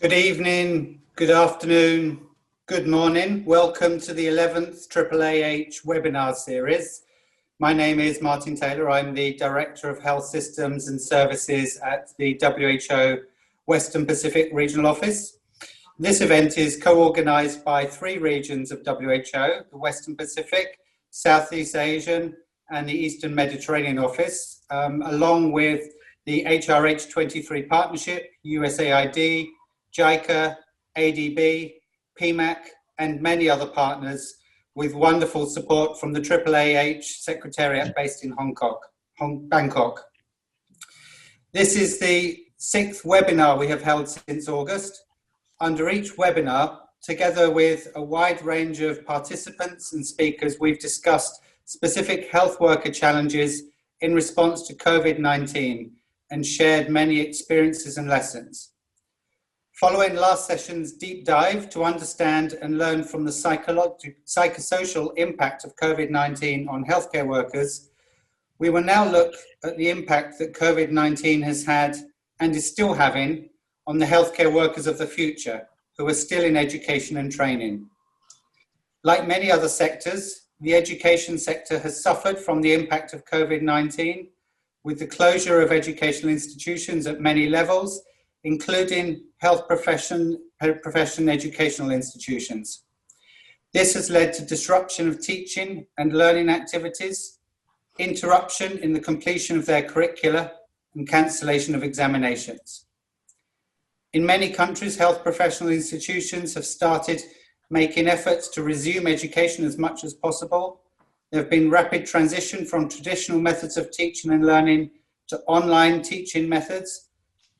Good evening, good afternoon, good morning. Welcome to the 11th AAAH Webinar series. My name is Martin Taylor. I'm the Director of Health Systems and Services at the WHO Western Pacific Regional Office. This event is co-organised by three regions of WHO, the Western Pacific, Southeast Asian and the Eastern Mediterranean Office, along with the HRH23 Partnership, USAID, JICA, ADB, PMAC, and many other partners, with wonderful support from the AAAH Secretariat based in Bangkok. This is the 6th webinar we have held since August. Under each webinar, together with a wide range of participants and speakers, we've discussed specific health worker challenges in response to COVID-19 and shared many experiences and lessons. Following last session's deep dive to understand and learn from the psychosocial impact of COVID-19 on healthcare workers, we will now look at the impact that COVID-19 has had and is still having on the healthcare workers of the future, who are still in education and training. Like many other sectors, the education sector has suffered from the impact of COVID-19, with the closure of educational institutions at many levels, including health profession educational institutions. This has led to disruption of teaching and learning activities, interruption in the completion of their curricula, and cancellation of examinations. In many countries, health professional institutions have started making efforts to resume education as much as possible. There have been rapid transition from traditional methods of teaching and learning to online teaching methods.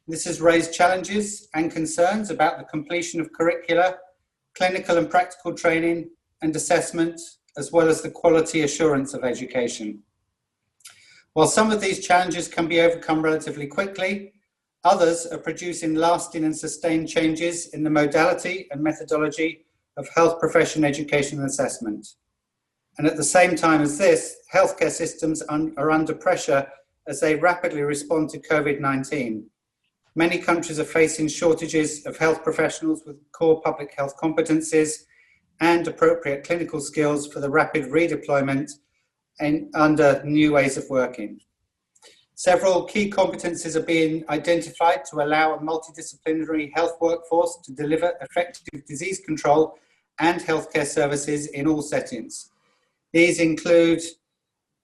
This has raised challenges and concerns about the completion of curricula, clinical and practical training and assessment, as well as the quality assurance of education. While some of these challenges can be overcome relatively quickly, others are producing lasting and sustained changes in the modality and methodology of health profession education and assessment. And at the same time as this, healthcare systems are under pressure as they rapidly respond to COVID-19. Many countries are facing shortages of health professionals with core public health competencies and appropriate clinical skills for the rapid redeployment and under new ways of working. Several key competencies are being identified to allow a multidisciplinary health workforce to deliver effective disease control and healthcare services in all settings. These include,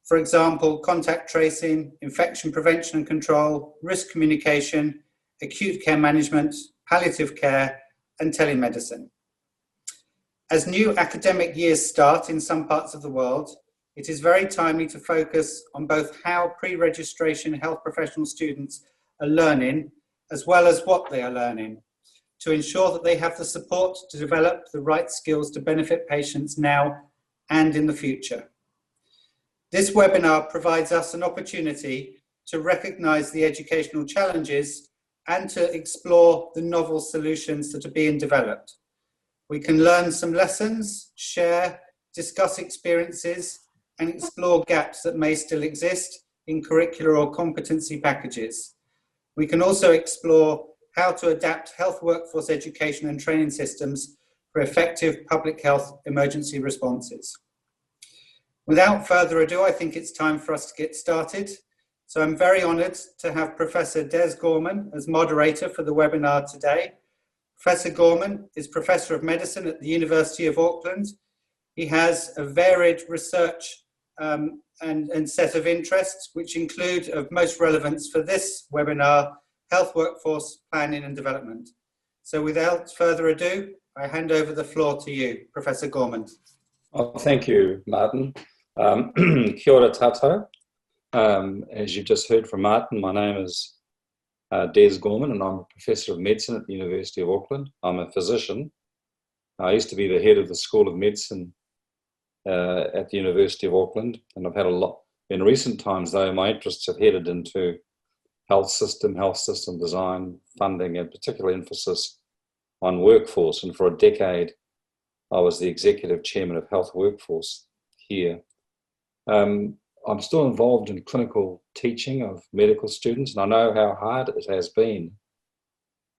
for example, contact tracing, infection prevention and control, risk communication, acute care management, palliative care, and telemedicine. As new academic years start in some parts of the world, it is very timely to focus on both how pre-registration health professional students are learning, as well as what they are learning, to ensure that they have the support to develop the right skills to benefit patients now and in the future. This webinar provides us an opportunity to recognize the educational challenges and to explore the novel solutions that are being developed. We can learn some lessons, share, discuss experiences, and explore gaps that may still exist in curricular or competency packages. We can also explore how to adapt health workforce education and training systems for effective public health emergency responses. Without further ado, I think it's time for us to get started. So I'm very honoured to have Professor Des Gorman as moderator for the webinar today. Professor Gorman is Professor of Medicine at the University of Auckland. He has a varied research and set of interests, which include, of most relevance for this webinar, health workforce planning and development. So without further ado, I hand over the floor to you, Professor Gorman. Well, thank you, Martin. Kia ora tātou. As you just heard from Martin, my name is Des Gorman and I'm a Professor of Medicine at the University of Auckland. I'm a physician. I used to be the head of the School of Medicine at the University of Auckland, and I've had a lot. In recent times, though, my interests have headed into health system design, funding, and particular emphasis on workforce. And for a decade, I was the Executive Chairman of Health Workforce here. I'm still involved in clinical teaching of medical students, and I know how hard it has been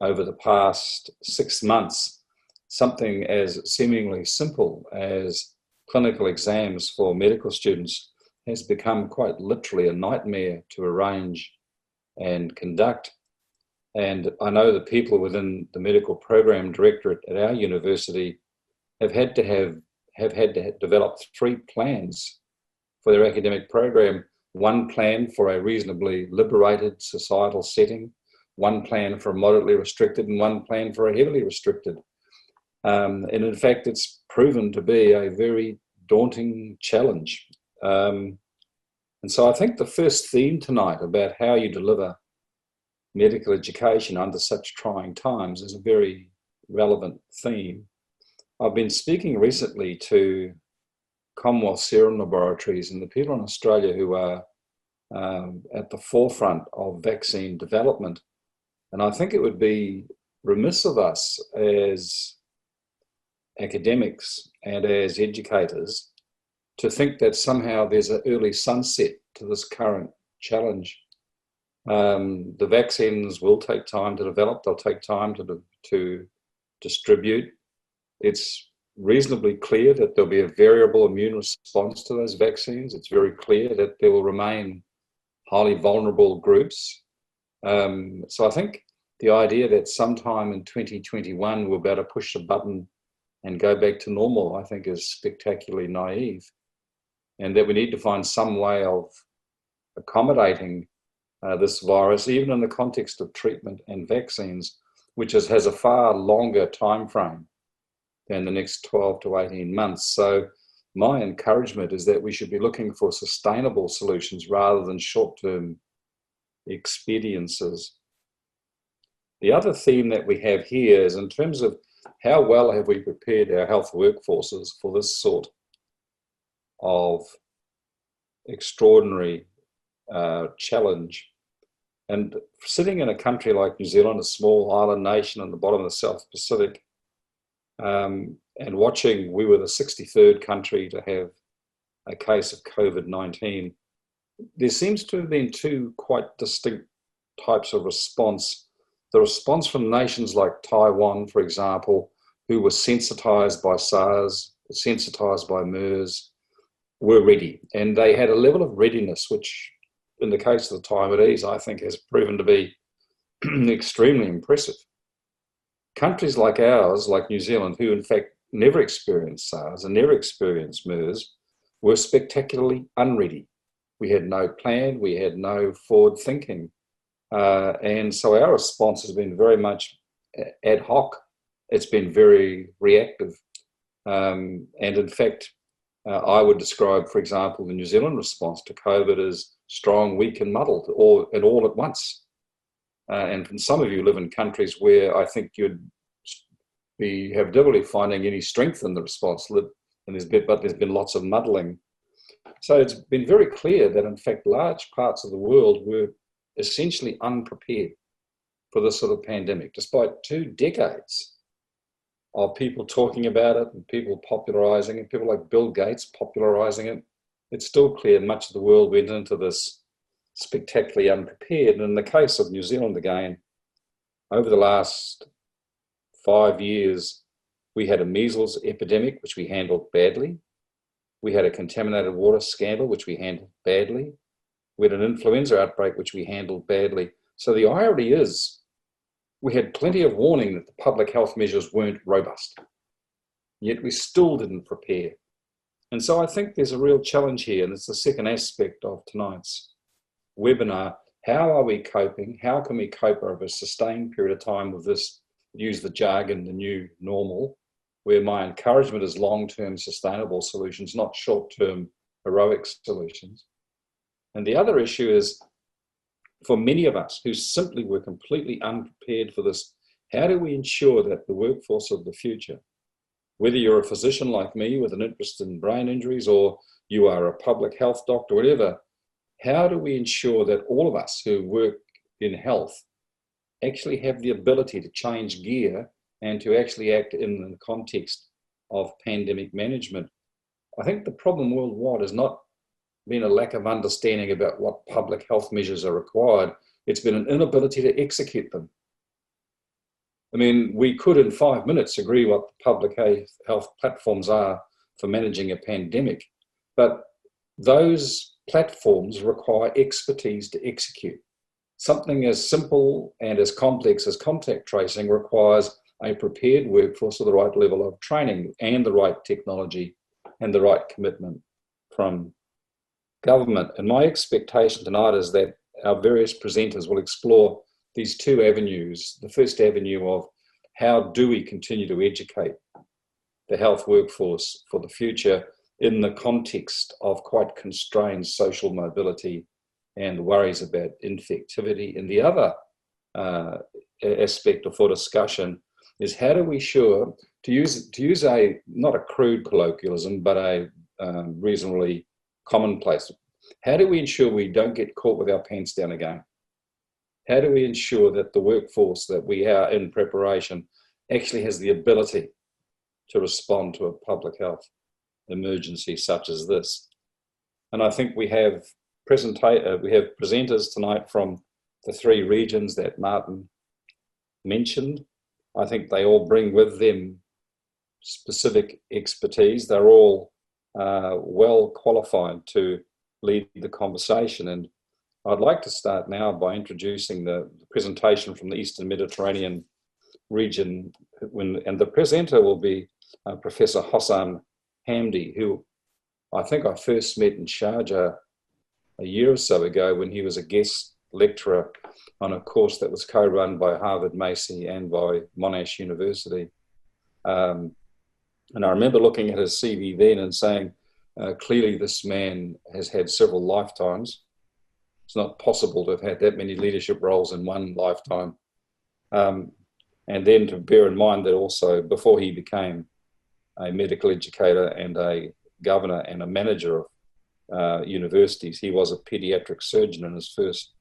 over the past 6 months, something as seemingly simple as clinical exams for medical students has become quite literally a nightmare to arrange and conduct. And I know that people within the medical program directorate at our university have had to develop 3 plans for their academic program. 1 plan for a reasonably liberated societal setting, 1 plan for a moderately restricted, and 1 plan for a heavily restricted. And in fact, it's proven to be a very daunting challenge. And so I think the first theme tonight about how you deliver medical education under such trying times is a very relevant theme. I've been speaking recently to Commonwealth Serum Laboratories and the people in Australia who are at the forefront of vaccine development. And I think it would be remiss of us as academics and as educators to think that somehow there's an early sunset to this current challenge. The vaccines will take time to develop, they'll take time to distribute. It's reasonably clear that there'll be a variable immune response to those vaccines. It's very clear that there will remain highly vulnerable groups. So I think the idea that sometime in 2021 we'll be able to push a button and go back to normal, I think is spectacularly naive. And that we need to find some way of accommodating this virus, even in the context of treatment and vaccines, which has a far longer time frame than the next 12 to 18 months. So my encouragement is that we should be looking for sustainable solutions rather than short-term expediences. The other theme that we have here is in terms of how well have we prepared our health workforces for this sort of extraordinary challenge. And sitting in a country like New Zealand, a small island nation on the bottom of the South Pacific, and watching, we were the 63rd country to have a case of COVID-19. There seems to have been 2 quite distinct types of response. The response from nations like Taiwan, for example, who were sensitized by SARS, sensitized by MERS, were ready. And they had a level of readiness, which in the case of the Taiwanese, I think has proven to be extremely impressive. Countries like ours, like New Zealand, who in fact never experienced SARS and never experienced MERS, were spectacularly unready. We had no plan, we had no forward thinking. And so our response has been very much ad hoc. It's been very reactive. And in fact, I would describe, for example, the New Zealand response to COVID as strong, weak and muddled, all at once. And some of you live in countries where I think you'd have difficulty finding any strength in the response, but there's been lots of muddling. So it's been very clear that in fact large parts of the world were essentially unprepared for this sort of pandemic, despite 2 decades of people talking about it and people popularizing it, people like Bill Gates popularizing it. It's still clear much of the world went into this spectacularly unprepared. And in the case of New Zealand again, over the last 5 years, we had a measles epidemic, which we handled badly. We had a contaminated water scandal, which we handled badly. We had an influenza outbreak, which we handled badly. So the irony is, we had plenty of warning that the public health measures weren't robust, yet we still didn't prepare. And so I think there's a real challenge here, and it's the second aspect of tonight's webinar. How are we coping? How can we cope over a sustained period of time with this, use the jargon, the new normal, where my encouragement is long-term sustainable solutions, not short-term heroic solutions. And the other issue is, for many of us who simply were completely unprepared for this, how do we ensure that the workforce of the future, whether you're a physician like me with an interest in brain injuries or you are a public health doctor, whatever, how do we ensure that all of us who work in health actually have the ability to change gear and to actually act in the context of pandemic management? I think the problem worldwide has not been a lack of understanding about what public health measures are required. It's been an inability to execute them. I mean, we could in 5 minutes agree what the public health platforms are for managing a pandemic, but those platforms require expertise to execute. Something as simple and as complex as contact tracing requires a prepared workforce with the right level of training and the right technology and the right commitment from government. And my expectation tonight is that our various presenters will explore these two avenues. The first avenue of how do we continue to educate the health workforce for the future in the context of quite constrained social mobility and worries about infectivity. And the other aspect for discussion is how do we ensure, to use a, not a crude colloquialism, but a reasonably commonplace, how do we ensure we don't get caught with our pants down again? How do we ensure that the workforce that we are in preparation actually has the ability to respond to a public health emergency such as this? And I think we have presenters tonight from the three regions that Martin mentioned. I think they all bring with them specific expertise. They're all well qualified to lead the conversation. And I'd like to start now by introducing the presentation from the Eastern Mediterranean region. And the presenter will be Professor Hossam Hamdi, who I think I first met in Sharjah a year or so ago when he was a guest lecturer on a course that was co-run by Harvard Macy and by Monash University. And I remember looking at his CV then and saying, clearly this man has had several lifetimes. It's not possible to have had that many leadership roles in one lifetime. And then to bear in mind that also before he became a medical educator and a governor and a manager of universities, he was a pediatric surgeon in his first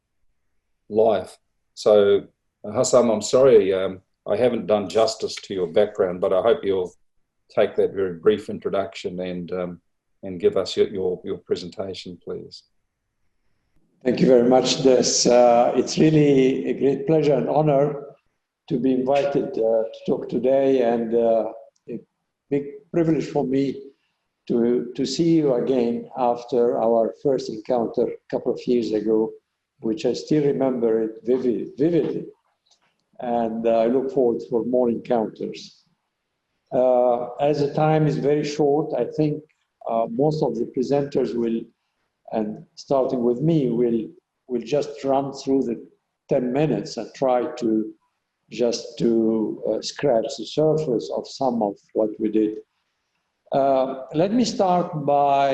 life. So Hossam, I'm sorry, I haven't done justice to your background, but I hope you'll take that very brief introduction and give us your presentation, please. Thank you very much, Des. It's really a great pleasure and honor to be invited to talk today, and a big privilege for me to see you again after our first encounter a couple of years ago, which I still remember it vividly. And I look forward for more encounters. As the time is very short, I think most of the presenters will, and starting with me, will just run through the 10 minutes and try to just to scratch the surface of some of what we did. Let me start by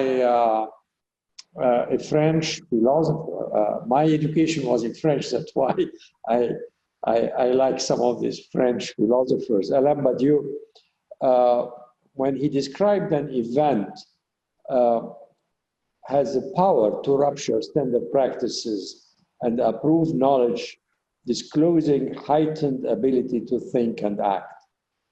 a French philosopher. My education was in French, that's why I like some of these French philosophers. Alain Badiou, when he described an event, has the power to rupture standard practices and approve knowledge, disclosing heightened ability to think and act.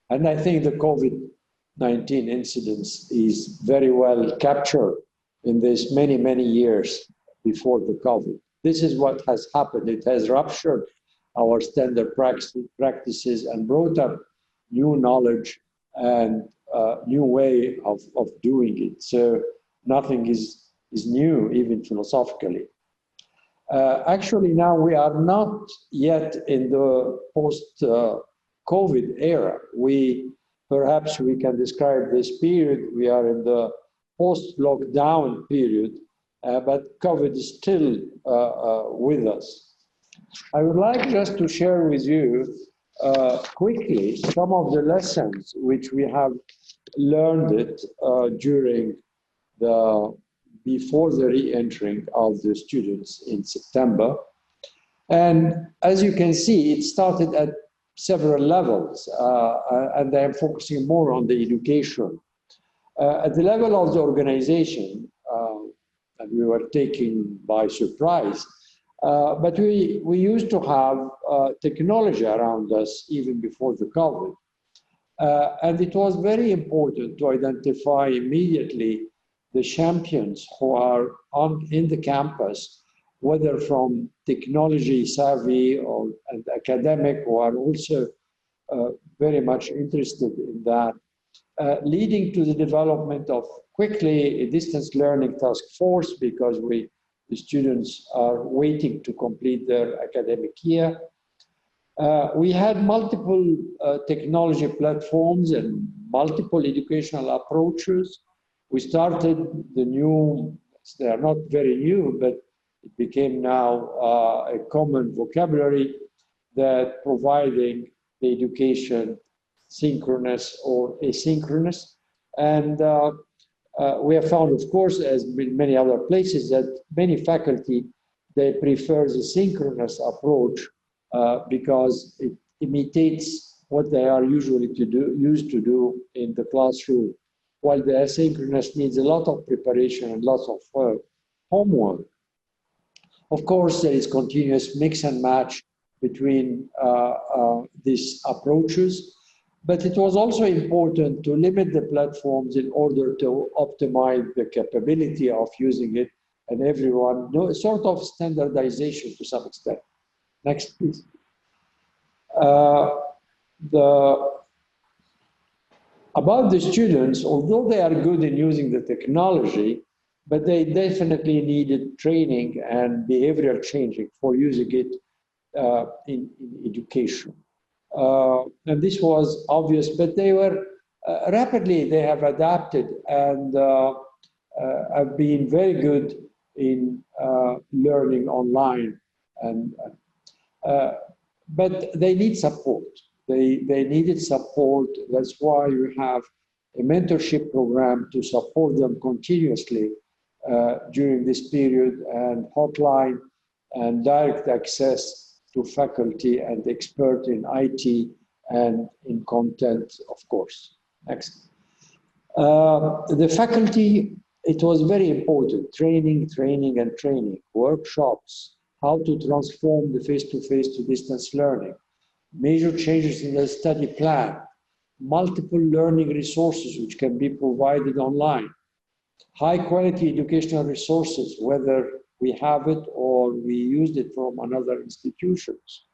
And I think the COVID-19 incidence is very well captured in this many, many years before the COVID. This is what has happened. It has ruptured our standard practices and brought up new knowledge and new way of doing it. So nothing is new, even philosophically. Actually, now we are not yet in the post-COVID era. Perhaps we can describe this period, we are in the post-lockdown period, but COVID is still with us. I would like just to share with you quickly some of the lessons which we have learned it before the re-entering of the students in September. And as you can see, it started at several levels, and I'm focusing more on the education. At the level of the organization, and we were taken by surprise, but we used to have technology around us even before the COVID. And it was very important to identify immediately the champions who are in the campus, whether from technology savvy and academic, who are also very much interested in that, leading to the development of quickly a distance learning task force, because the students are waiting to complete their academic year. We had multiple technology platforms and multiple educational approaches. We started the new, they are not very new, but it became now a common vocabulary that providing the education synchronous or asynchronous. And we have found, of course, as in many other places, that many faculty, they prefer the synchronous approach because it imitates what they are usually used to do in the classroom, while the asynchronous needs a lot of preparation and lots of homework. Of course, there is continuous mix and match between these approaches, but it was also important to limit the platforms in order to optimize the capability of using it, and everyone, sort of standardization to some extent. Next, please. About the students, although they are good in using the technology, but they definitely needed training and behavioral changing for using it in education. And this was obvious, but they were rapidly, they have adapted and have been very good in learning online. And but they need support. They needed support. That's why we have a mentorship program to support them continuously during this period, and hotline and direct access to faculty and expert in IT and in content, of course. Next. The faculty, it was very important, training, workshops, how to transform the face-to-face to distance learning, major changes in the study plan, multiple learning resources which can be provided online, high quality educational resources, whether we have it or we used it from another institutions.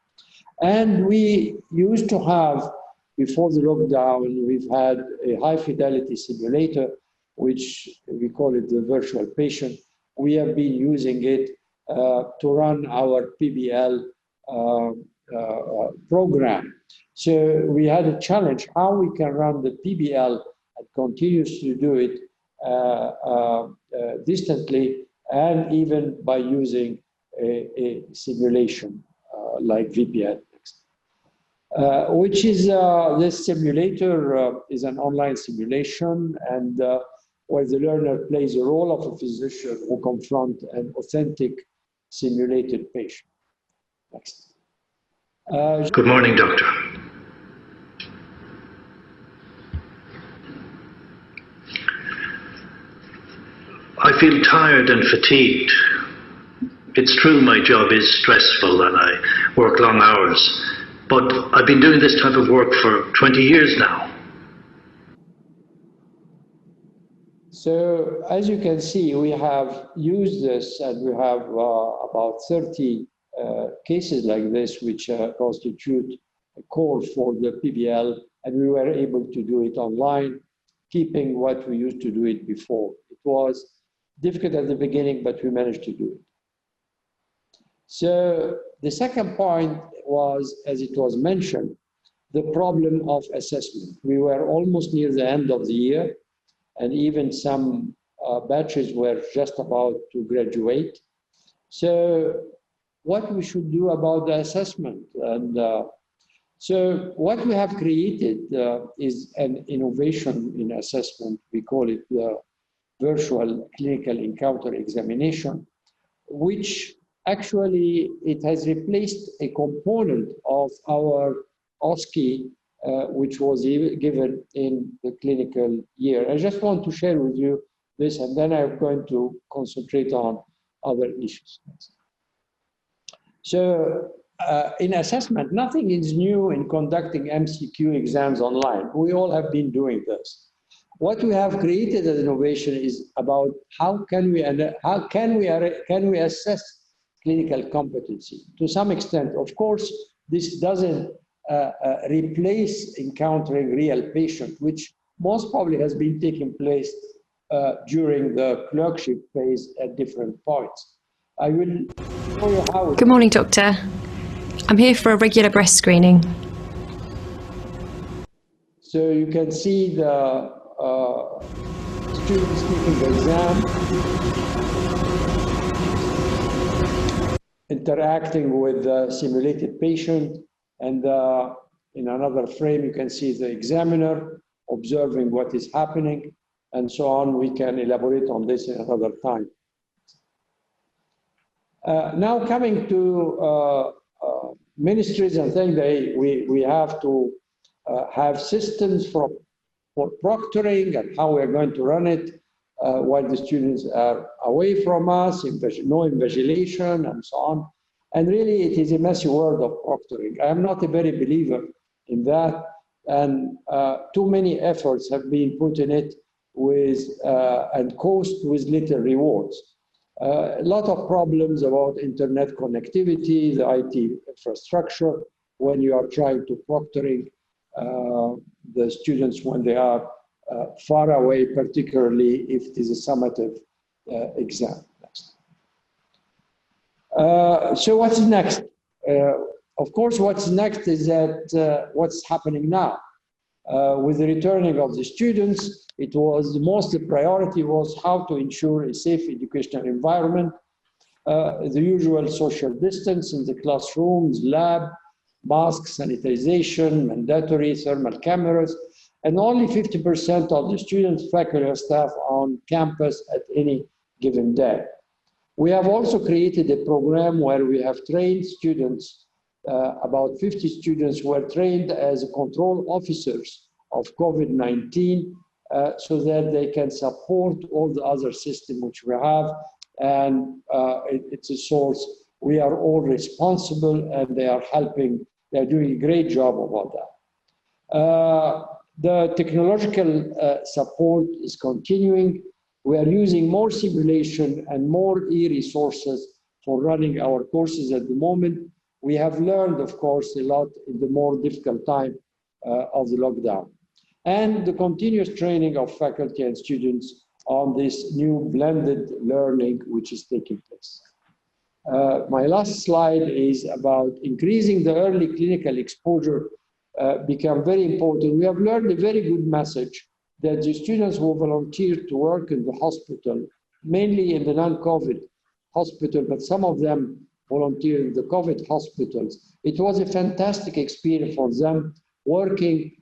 And we used to have, before the lockdown, we've had a high fidelity simulator, which we call it the virtual patient. We have been using it to run our PBL program. So we had a challenge how we can run the PBL and continuously do it distantly, and even by using a simulation like VPN. Which is, this simulator is an online simulation, and where the learner plays a role of a physician who confront an authentic simulated patient. Next. Good morning, doctor. I feel tired and fatigued. It's true my job is stressful and I work long hours, but I've been doing this type of work for 20 years now. So as you can see, we have used this, and we have about 30 cases like this, which constitute a core for the PBL, and we were able to do it online, keeping what we used to do it before. It was difficult at the beginning, but we managed to do it. So the second point was, as it was mentioned, the problem of assessment. We were almost near the end of the year, and even some batches were just about to graduate. So what we should do about the assessment? And so what we have created is an innovation in assessment. We call it the virtual clinical encounter examination, which actually it has replaced a component of our OSCE, which was given in the clinical year. I just want to share with you this, and then I'm going to concentrate on other issues. So in assessment, nothing is new in conducting MCQ exams online. We all have been doing this. What we have created as innovation is about how can we assess clinical competency. To some extent, of course, this doesn't replace encountering real patient, which most probably has been taking place during the clerkship phase at different points. I will show you how. Good morning, Doctor. I'm here for a regular breast screening. So you can see the students taking the exam, interacting with the simulated patient, and in another frame you can see the examiner observing what is happening, and so on. We can elaborate on this in another time. Now coming to ministries, I think we have to have systems for proctoring and how we're going to run it while the students are away from us, no invigilation and so on. And really it is a messy world of proctoring. I am not a very believer in that, and too many efforts have been put in it with and cost with little rewards. A lot of problems about internet connectivity, the IT infrastructure, when you are trying to proctoring the students when they are far away, particularly if it is a summative exam. Next. So what's next? Of course, what's next is that what's happening now. With the returning of the students, it was the priority was how to ensure a safe educational environment, the usual social distance in the classrooms, lab, masks, sanitization, mandatory thermal cameras, and only 50% of the students, faculty, or staff on campus at any given day. We have also created a program where we have trained students, about 50 students were trained as control officers of COVID-19 so that they can support all the other systems which we have, and it's a source. We are all responsible, and they are helping. They're doing a great job about that. The technological support is continuing. We are using more simulation and more e-resources for running our courses at the moment. We have learned, of course, a lot in the more difficult time of the lockdown. And the continuous training of faculty and students on this new blended learning which is taking place. My last slide is about increasing the early clinical exposure become very important. We have learned a very good message that the students who volunteered to work in the hospital, mainly in the non-COVID hospital, but some of them volunteered in the COVID hospitals. It was a fantastic experience for them working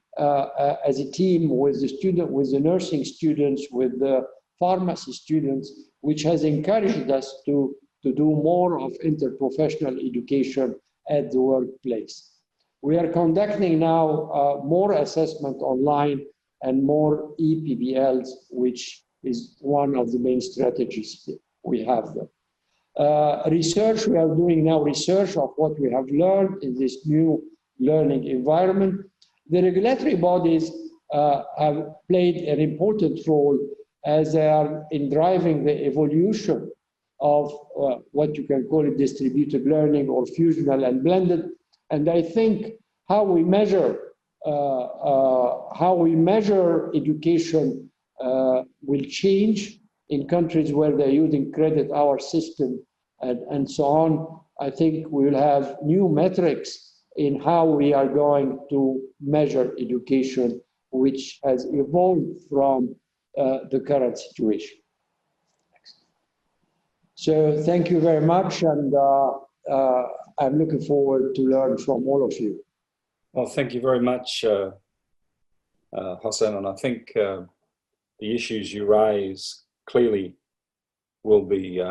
as a team with the nursing students, with the pharmacy students, which has encouraged us to do more of interprofessional education at the workplace. We are conducting now more assessment online and more EPBLs, which is one of the main strategies we have there. Research, we are doing now research of what we have learned in this new learning environment. The regulatory bodies have played an important role as they are in driving the evolution of what you can call it distributed learning or fusional and blended. And I think how we measure education will change in countries where they're using credit hour system and so on. I think we will have new metrics in how we are going to measure education, which has evolved from the current situation. Next. So thank you very much, and I'm looking forward to learn from all of you. Well, thank you very much, Hassan, and I think the issues you raise clearly will be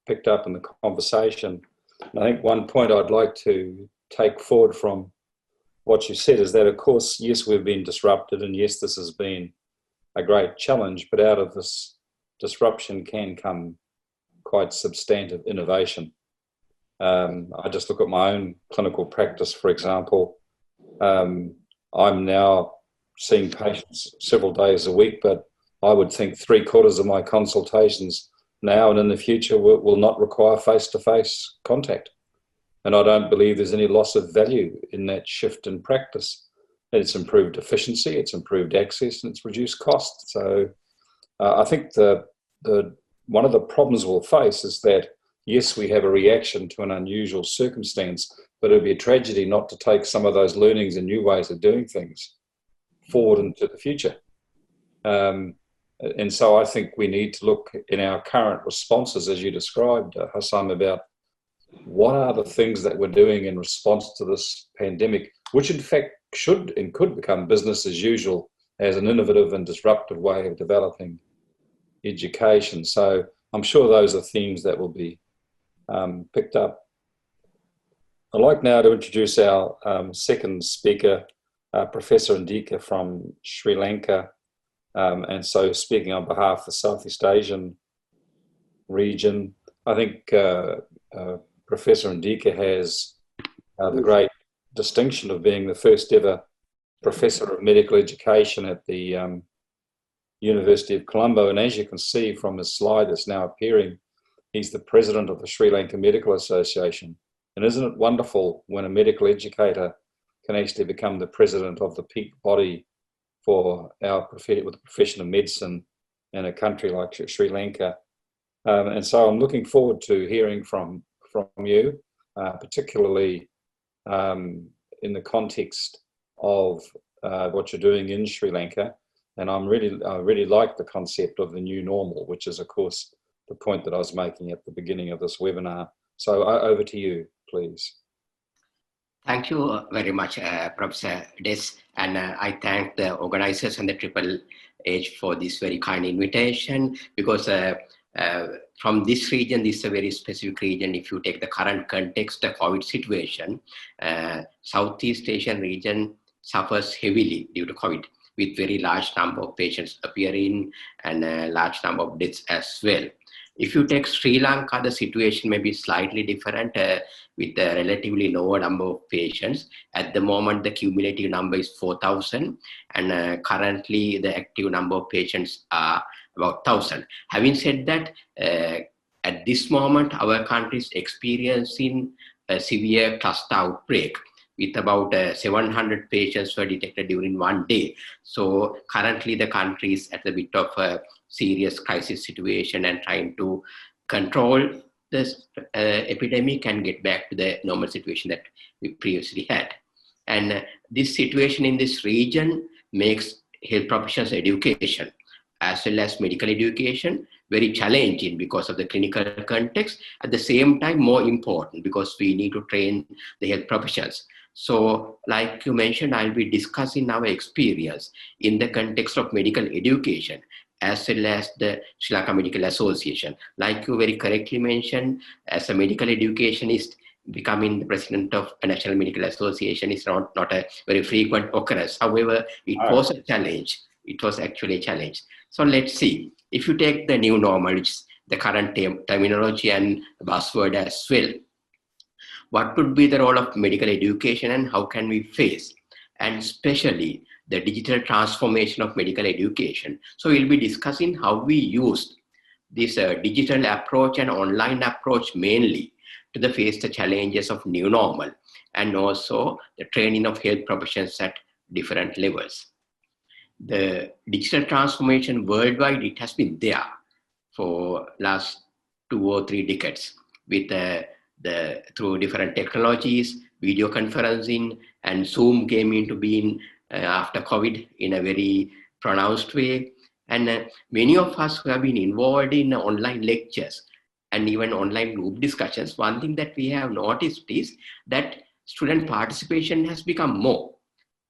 picked up in the conversation. And I think one point I'd like to take forward from what you said is that, of course, yes, we've been disrupted, and yes, this has been a great challenge, but out of this disruption can come quite substantive innovation. I just look at my own clinical practice, for example. I'm now seeing patients several days a week, but I would think 3/4 of my consultations now and in the future will not require face-to-face contact. And I don't believe there's any loss of value in that shift in practice. It's improved efficiency, it's improved access, and it's reduced cost. So I think one of the problems we'll face is that, yes, we have a reaction to an unusual circumstance, but it'd be a tragedy not to take some of those learnings and new ways of doing things forward into the future. And so I think we need to look in our current responses, as you described, Hassam, about what are the things that we're doing in response to this pandemic, which in fact should and could become business as usual as an innovative and disruptive way of developing education. So I'm sure those are themes that will be picked up. I'd like now to introduce our second speaker, Professor Ndika from Sri Lanka. And so speaking on behalf of the Southeast Asian region, I think Professor Ndika has the great distinction of being the first ever Professor of Medical Education at the University of Colombo. And as you can see from his slide that's now appearing, he's the President of the Sri Lanka Medical Association. And isn't it wonderful when a medical educator can actually become the President of the peak body for with the profession of medicine in a country like Sri Lanka. And so I'm looking forward to hearing from you, particularly in the context of what you're doing in Sri Lanka. And I really like the concept of the new normal, which is, of course, the point that I was making at the beginning of this webinar. So over to you, please. Thank you very much, Professor Des, and I thank the organizers and the AAAH for this very kind invitation, because from this region, this is a very specific region. If you take the current context, the COVID situation, Southeast Asian region suffers heavily due to COVID, with very large number of patients appearing and a large number of deaths as well. If you take Sri Lanka, the situation may be slightly different with a relatively lower number of patients. At the moment, the cumulative number is 4,000, and currently the active number of patients are about 1,000. Having said that, at this moment, our country is experiencing a severe cluster outbreak, with about 700 patients were detected during one day. So currently the country is at a bit of a serious crisis situation and trying to control this epidemic and get back to the normal situation that we previously had. And this situation in this region makes health professionals education as well as medical education very challenging because of the clinical context. At the same time, more important because we need to train the health professionals. So like you mentioned, I'll be discussing our experience in the context of medical education as well as the Sri Lanka Medical Association. Like you very correctly mentioned, as a medical educationist, becoming the president of a National Medical Association is not a very frequent occurrence. However, it was a challenge. It was actually a challenge. So let's see. If you take the new normal, which is the current terminology and buzzword as well, what would be the role of medical education and how can we face, and especially the digital transformation of medical education. So we'll be discussing how we use this digital approach and online approach mainly to face the challenges of new normal, and also the training of health professions at different levels. The digital transformation worldwide, it has been there for last 2 or 3 decades with through different technologies, video conferencing, and Zoom came into being after COVID in a very pronounced way. And many of us who have been involved in online lectures and even online group discussions, one thing that we have noticed is that student participation has become more.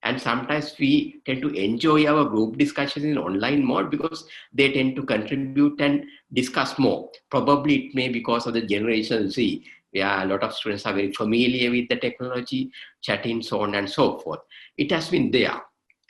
And sometimes we tend to enjoy our group discussions in online mode because they tend to contribute and discuss more. Probably it may be because of the Generation Z. A lot of students are very familiar with the technology, chatting, so on and so forth. It has been there.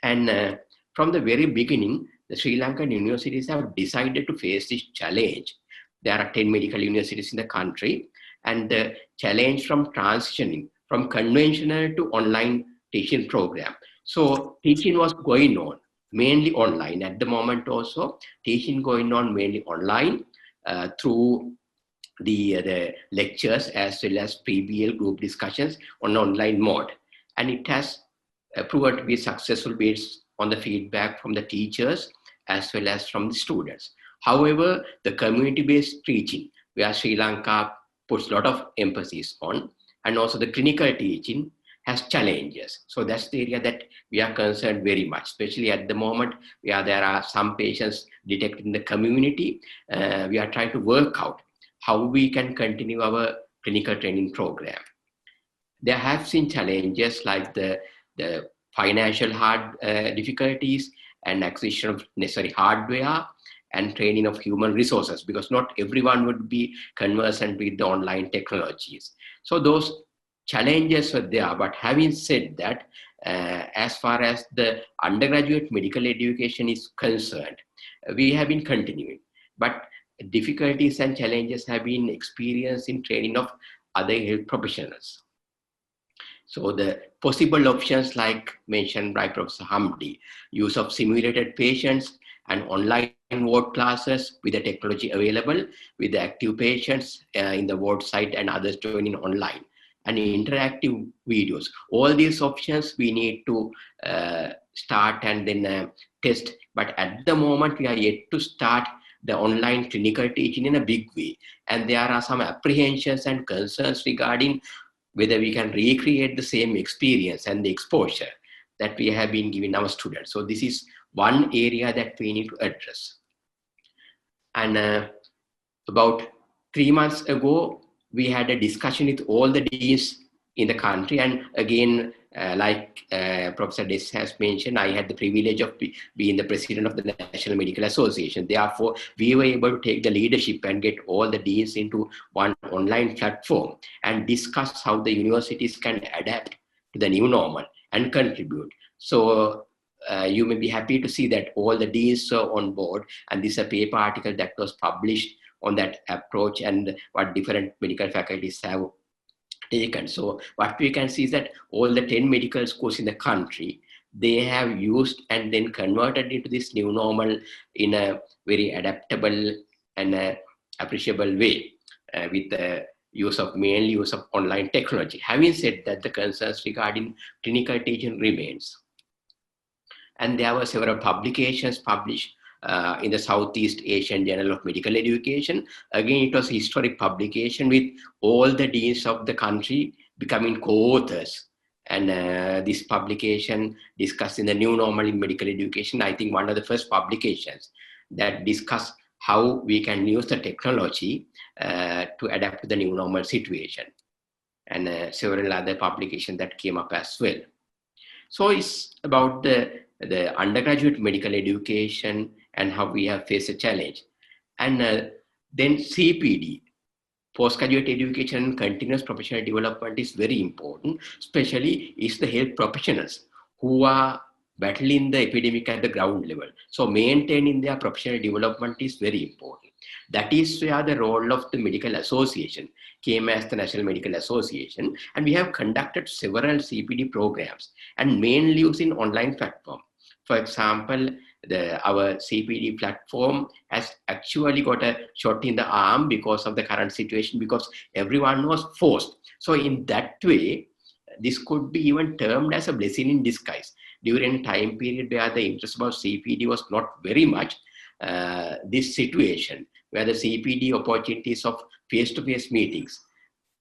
And from the very beginning, the Sri Lankan universities have decided to face this challenge. There are 10 medical universities in the country, and the challenge from transitioning from conventional to online teaching program. So teaching was going on mainly online. At the moment also, teaching going on mainly online through the lectures as well as PBL group discussions on online mode. And it has proven to be successful based on the feedback from the teachers as well as from the students. However, the community-based teaching, where Sri Lanka puts a lot of emphasis on, and also the clinical teaching has challenges. So that's the area that we are concerned very much, especially at the moment where there are some patients detected in the community. We are trying to work out how we can continue our clinical training program. There have been challenges like the financial difficulties and acquisition of necessary hardware and training of human resources, because not everyone would be conversant with the online technologies. So those challenges were there, but having said that, as far as the undergraduate medical education is concerned, we have been continuing, but difficulties and challenges have been experienced in training of other health professionals. So the possible options, like mentioned by Professor Hamdi, use of simulated patients and online ward classes with the technology available, with the active patients in the ward site and others joining online, and interactive videos. All these options we need to start and then test. But at the moment, we are yet to start the online clinical teaching in a big way. And there are some apprehensions and concerns regarding whether we can recreate the same experience and the exposure that we have been giving our students. So this is one area that we need to address. And about 3 months ago, we had a discussion with all the deans in the country. And again, like Professor Des has mentioned, I had the privilege of being the president of the National Medical Association. Therefore, we were able to take the leadership and get all the deans into one online platform and discuss how the universities can adapt to the new normal and contribute. So you may be happy to see that all the deans are on board, and this is a paper article that was published on that approach and what different medical faculties have taken. So what we can see is that all the 10 medical schools in the country, they have used and then converted into this new normal in a very adaptable and appreciable way with the mainly use of online technology. Having said that, the concerns regarding clinical teaching remains. And there were several publications published in the Southeast Asian Journal of Medical Education. Again, it was a historic publication with all the deans of the country becoming co-authors. And this publication discussing the new normal in medical education, I think one of the first publications that discuss how we can use the technology to adapt to the new normal situation. And several other publications that came up as well. So it's about the undergraduate medical education and how we have faced a challenge. And then CPD, postgraduate education and continuous professional development, is very important, especially is the health professionals who are battling the epidemic at the ground level. So maintaining their professional development is very important. That is where the role of the medical association came as the National Medical Association. And we have conducted several CPD programs and mainly using online platform. For example, our CPD platform has actually got a shot in the arm because of the current situation, because everyone was forced. So in that way, this could be even termed as a blessing in disguise. During a time period where the interest about CPD was not very much, this situation where the CPD opportunities of face-to-face meetings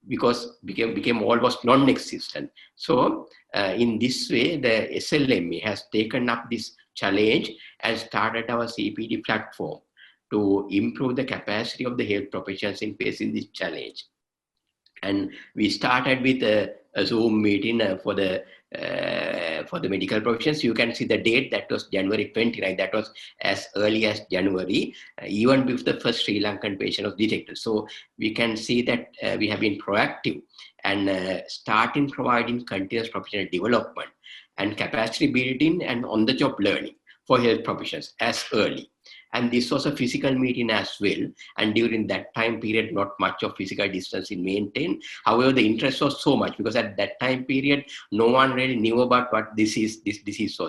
became almost non-existent. So in this way, the SLMA has taken up this challenge and started our CPD platform to improve the capacity of the health professionals in facing this challenge. And we started with a Zoom meeting for the medical professions. You can see the date, that was January 29. That was as early as January, even before the first Sri Lankan patient was detected. So we can see that we have been proactive and starting providing continuous professional development and capacity building and on-the-job learning for health professions as early. And this was a physical meeting as well. And during that time period, not much of physical distancing maintained. However, the interest was so much because at that time period, no one really knew about what this is.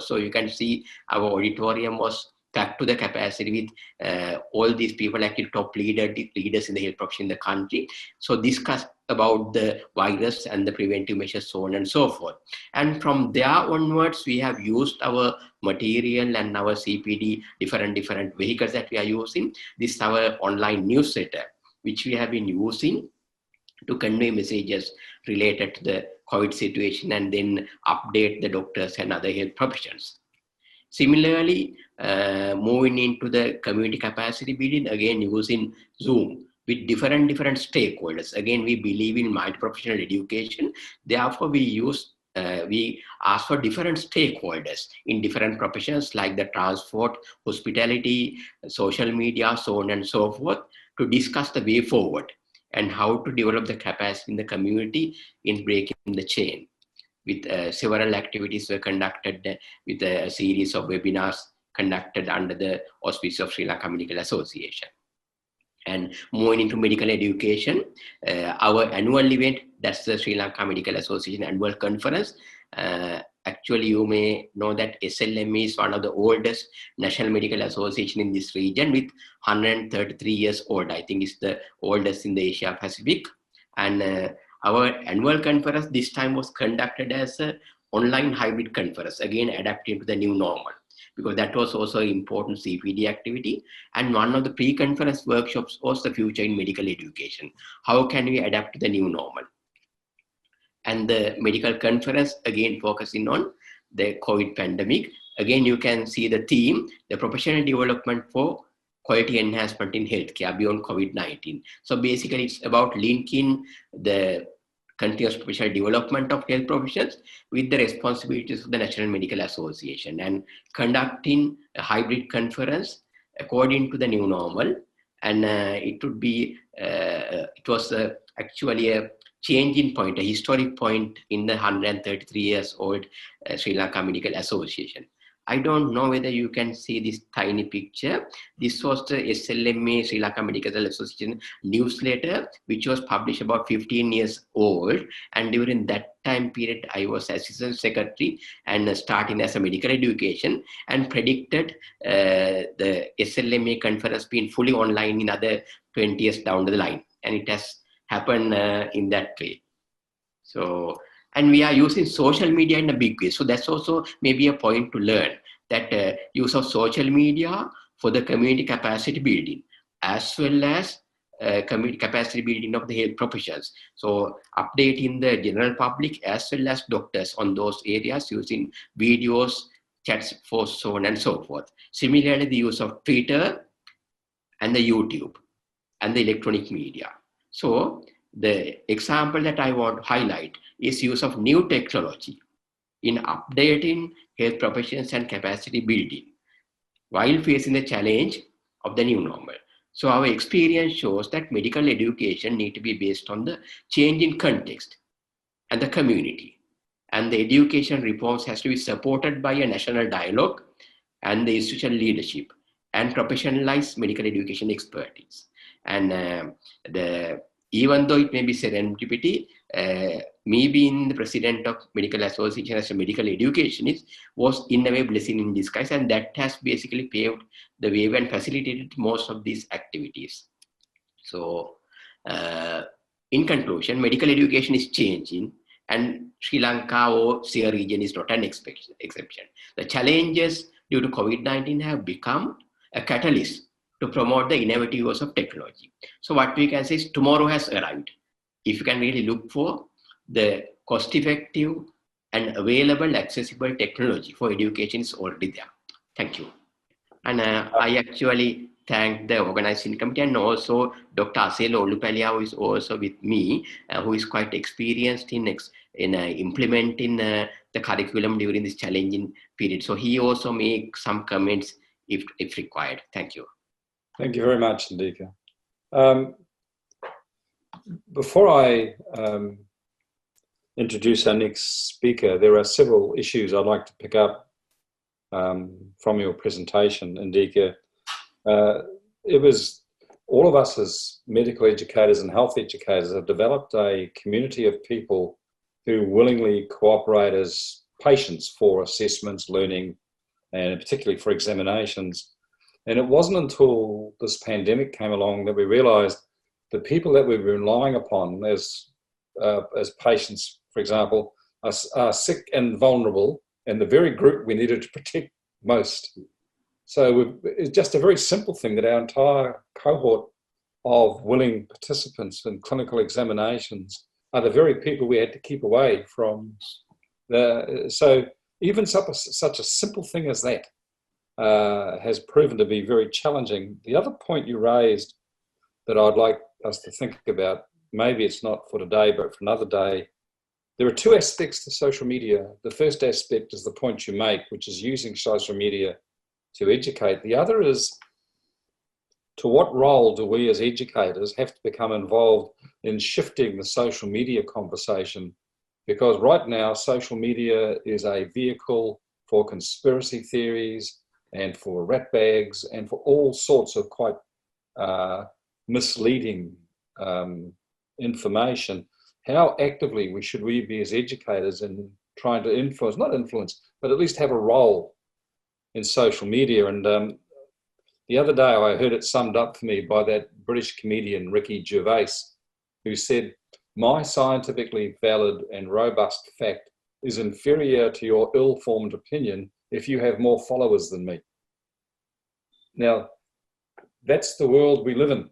So you can see our auditorium was back to the capacity with all these people, actually top leaders in the health profession in the country. So discuss about the virus and the preventive measures, so on and so forth. And from there onwards, we have used our material and our CPD, different vehicles that we are using. This is our online newsletter, which we have been using to convey messages related to the COVID situation and then update the doctors and other health professions. Similarly, moving into the community capacity building, again using Zoom with different stakeholders. Again, we believe in multi-professional education. Therefore, we ask for different stakeholders in different professions like the transport, hospitality, social media, so on and so forth, to discuss the way forward and how to develop the capacity in the community in breaking the chain. With several activities were conducted with a series of webinars conducted under the auspices of Sri Lanka Medical Association. And moving into medical education, our annual event, that's the Sri Lanka Medical Association annual conference. Actually, you may know that SLMA is one of the oldest national medical association in this region with 133 years old. I think it's the oldest in the Asia Pacific. And our annual conference this time was conducted as an online hybrid conference, again adapting to the new normal, because that was also an important CPD activity. And one of the pre-conference workshops was the future in medical education. How can we adapt to the new normal? And the medical conference, again focusing on the COVID pandemic. Again, you can see the theme, the professional development for quality enhancement in healthcare beyond COVID-19. So basically, it's about linking the continuous professional development of health professions with the responsibilities of the National Medical Association and conducting a hybrid conference according to the new normal. And it was actually a changing point, a historic point in the 133 years old Sri Lanka Medical Association. I don't know whether you can see this tiny picture. This was the SLMA, Sri Lanka Medical Association newsletter, which was published about 15 years old. And during that time period, I was assistant secretary and starting as a medical education and predicted the SLMA conference being fully online in other 20 years down the line. And it has happened in that way. So, and we are using social media in a big way. So that's also maybe a point to learn, that use of social media for the community capacity building, as well as community capacity building of the health professions. So updating the general public as well as doctors on those areas using videos, chats, for so on and so forth. Similarly, the use of Twitter and the YouTube and the electronic media. So the example that I want to highlight is use of new technology in updating health professions and capacity building while facing the challenge of the new normal. So our experience shows that medical education needs to be based on the change in context and the community. And the education reforms has to be supported by a national dialogue and the institutional leadership and professionalized medical education expertise. And even though it may be serendipity, me being the president of Medical Association as a medical educationist was in a way blessing in disguise, and that has basically paved the way and facilitated most of these activities. So in conclusion, medical education is changing, and Sri Lanka or SEA region is not an exception. The challenges due to COVID-19 have become a catalyst to promote the innovative use of technology. So what we can say is tomorrow has arrived. If you can really look for the cost-effective and available, accessible technology for education is already there. Thank you. And I actually thank the organizing committee and also Dr. Aselo Olupalia, who is also with me, who is quite experienced in implementing the curriculum during this challenging period. So he also makes some comments if required. Thank you. Thank you very much, Ndika. Before I introduce our next speaker, there are several issues I'd like to pick up from your presentation, Ndika. It was all of us as medical educators and health educators have developed a community of people who willingly cooperate as patients for assessments, learning, and particularly for examinations. And it wasn't until this pandemic came along that we realized the people that we were relying upon as patients, for example, are sick and vulnerable, and the very group we needed to protect most. So it's just a very simple thing that our entire cohort of willing participants in clinical examinations are the very people we had to keep away from. So even such a simple thing as that has proven to be very challenging. The other point you raised that I'd like us to think about, maybe it's not for today, but for another day, there are two aspects to social media. The first aspect is the point you make, which is using social media to educate. The other is, to what role do we as educators have to become involved in shifting the social media conversation? Because right now, social media is a vehicle for conspiracy theories and for rat bags and for all sorts of quite misleading information. How actively should we be as educators in trying to influence, not influence, but at least have a role in social media? And the other day I heard it summed up for me by that British comedian Ricky Gervais, who said, "My scientifically valid and robust fact is inferior to your ill-formed opinion if you have more followers than me." Now, that's the world we live in.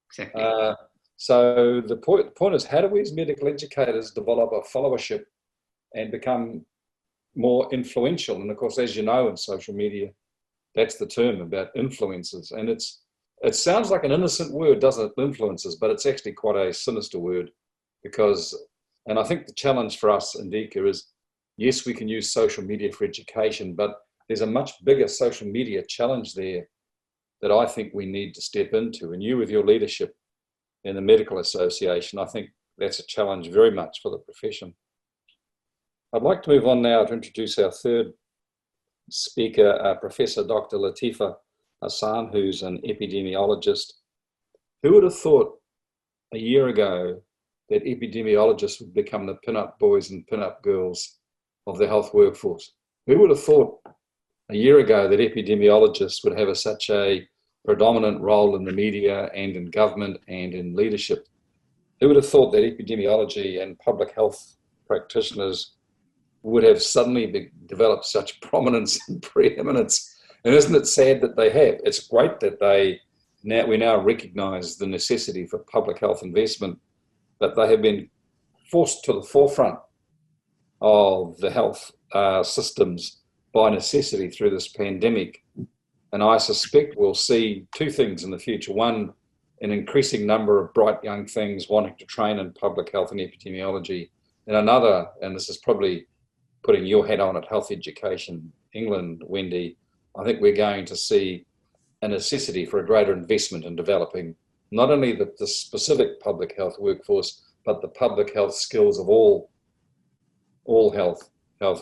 Exactly. So the point is, how do we as medical educators develop a followership and become more influential? And of course, as you know, in social media, that's the term about influencers. And it sounds like an innocent word, doesn't it, influencers, but it's actually quite a sinister word because, and I think the challenge for us in DECA is, yes, we can use social media for education, but there's a much bigger social media challenge there that I think we need to step into. And you, with your leadership in the Medical Association, I think that's a challenge very much for the profession. I'd like to move on now to introduce our third speaker, Professor Dr. Latifa Hassan, who's an epidemiologist. Who would have thought a year ago that epidemiologists would become the pin-up boys and pin-up girls of the health workforce? Who would have thought a year ago that epidemiologists would have such a predominant role in the media and in government and in leadership? Who would have thought that epidemiology and public health practitioners would have suddenly developed such prominence and preeminence? And isn't it sad that they have? It's great that we now recognise the necessity for public health investment, but they have been forced to the forefront of the health systems by necessity through this pandemic. And I suspect we'll see two things in the future. One, an increasing number of bright young things wanting to train in public health and epidemiology. And another, and this is probably putting your hat on at Health Education England, Wendy, I think we're going to see a necessity for a greater investment in developing not only the specific public health workforce, but the public health skills of all health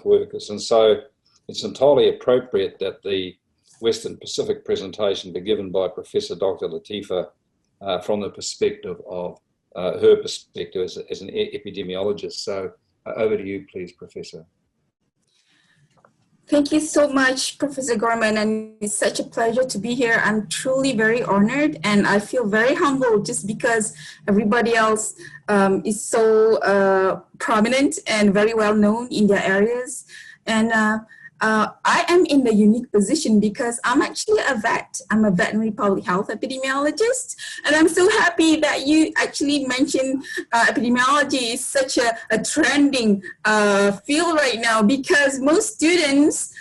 workers. And so it's entirely appropriate that the Western Pacific presentation be given by Professor Dr. Latifa from the perspective of her perspective as an epidemiologist. So over to you, please, Professor. Thank you so much, Professor Gorman, and it's such a pleasure to be here. I'm truly very honored, and I feel very humbled just because everybody else is so prominent and very well known in their areas. And I am in the unique position because I'm actually a vet. I'm a veterinary public health epidemiologist, and I'm so happy that you actually mentioned epidemiology is such a trending field right now, because most students,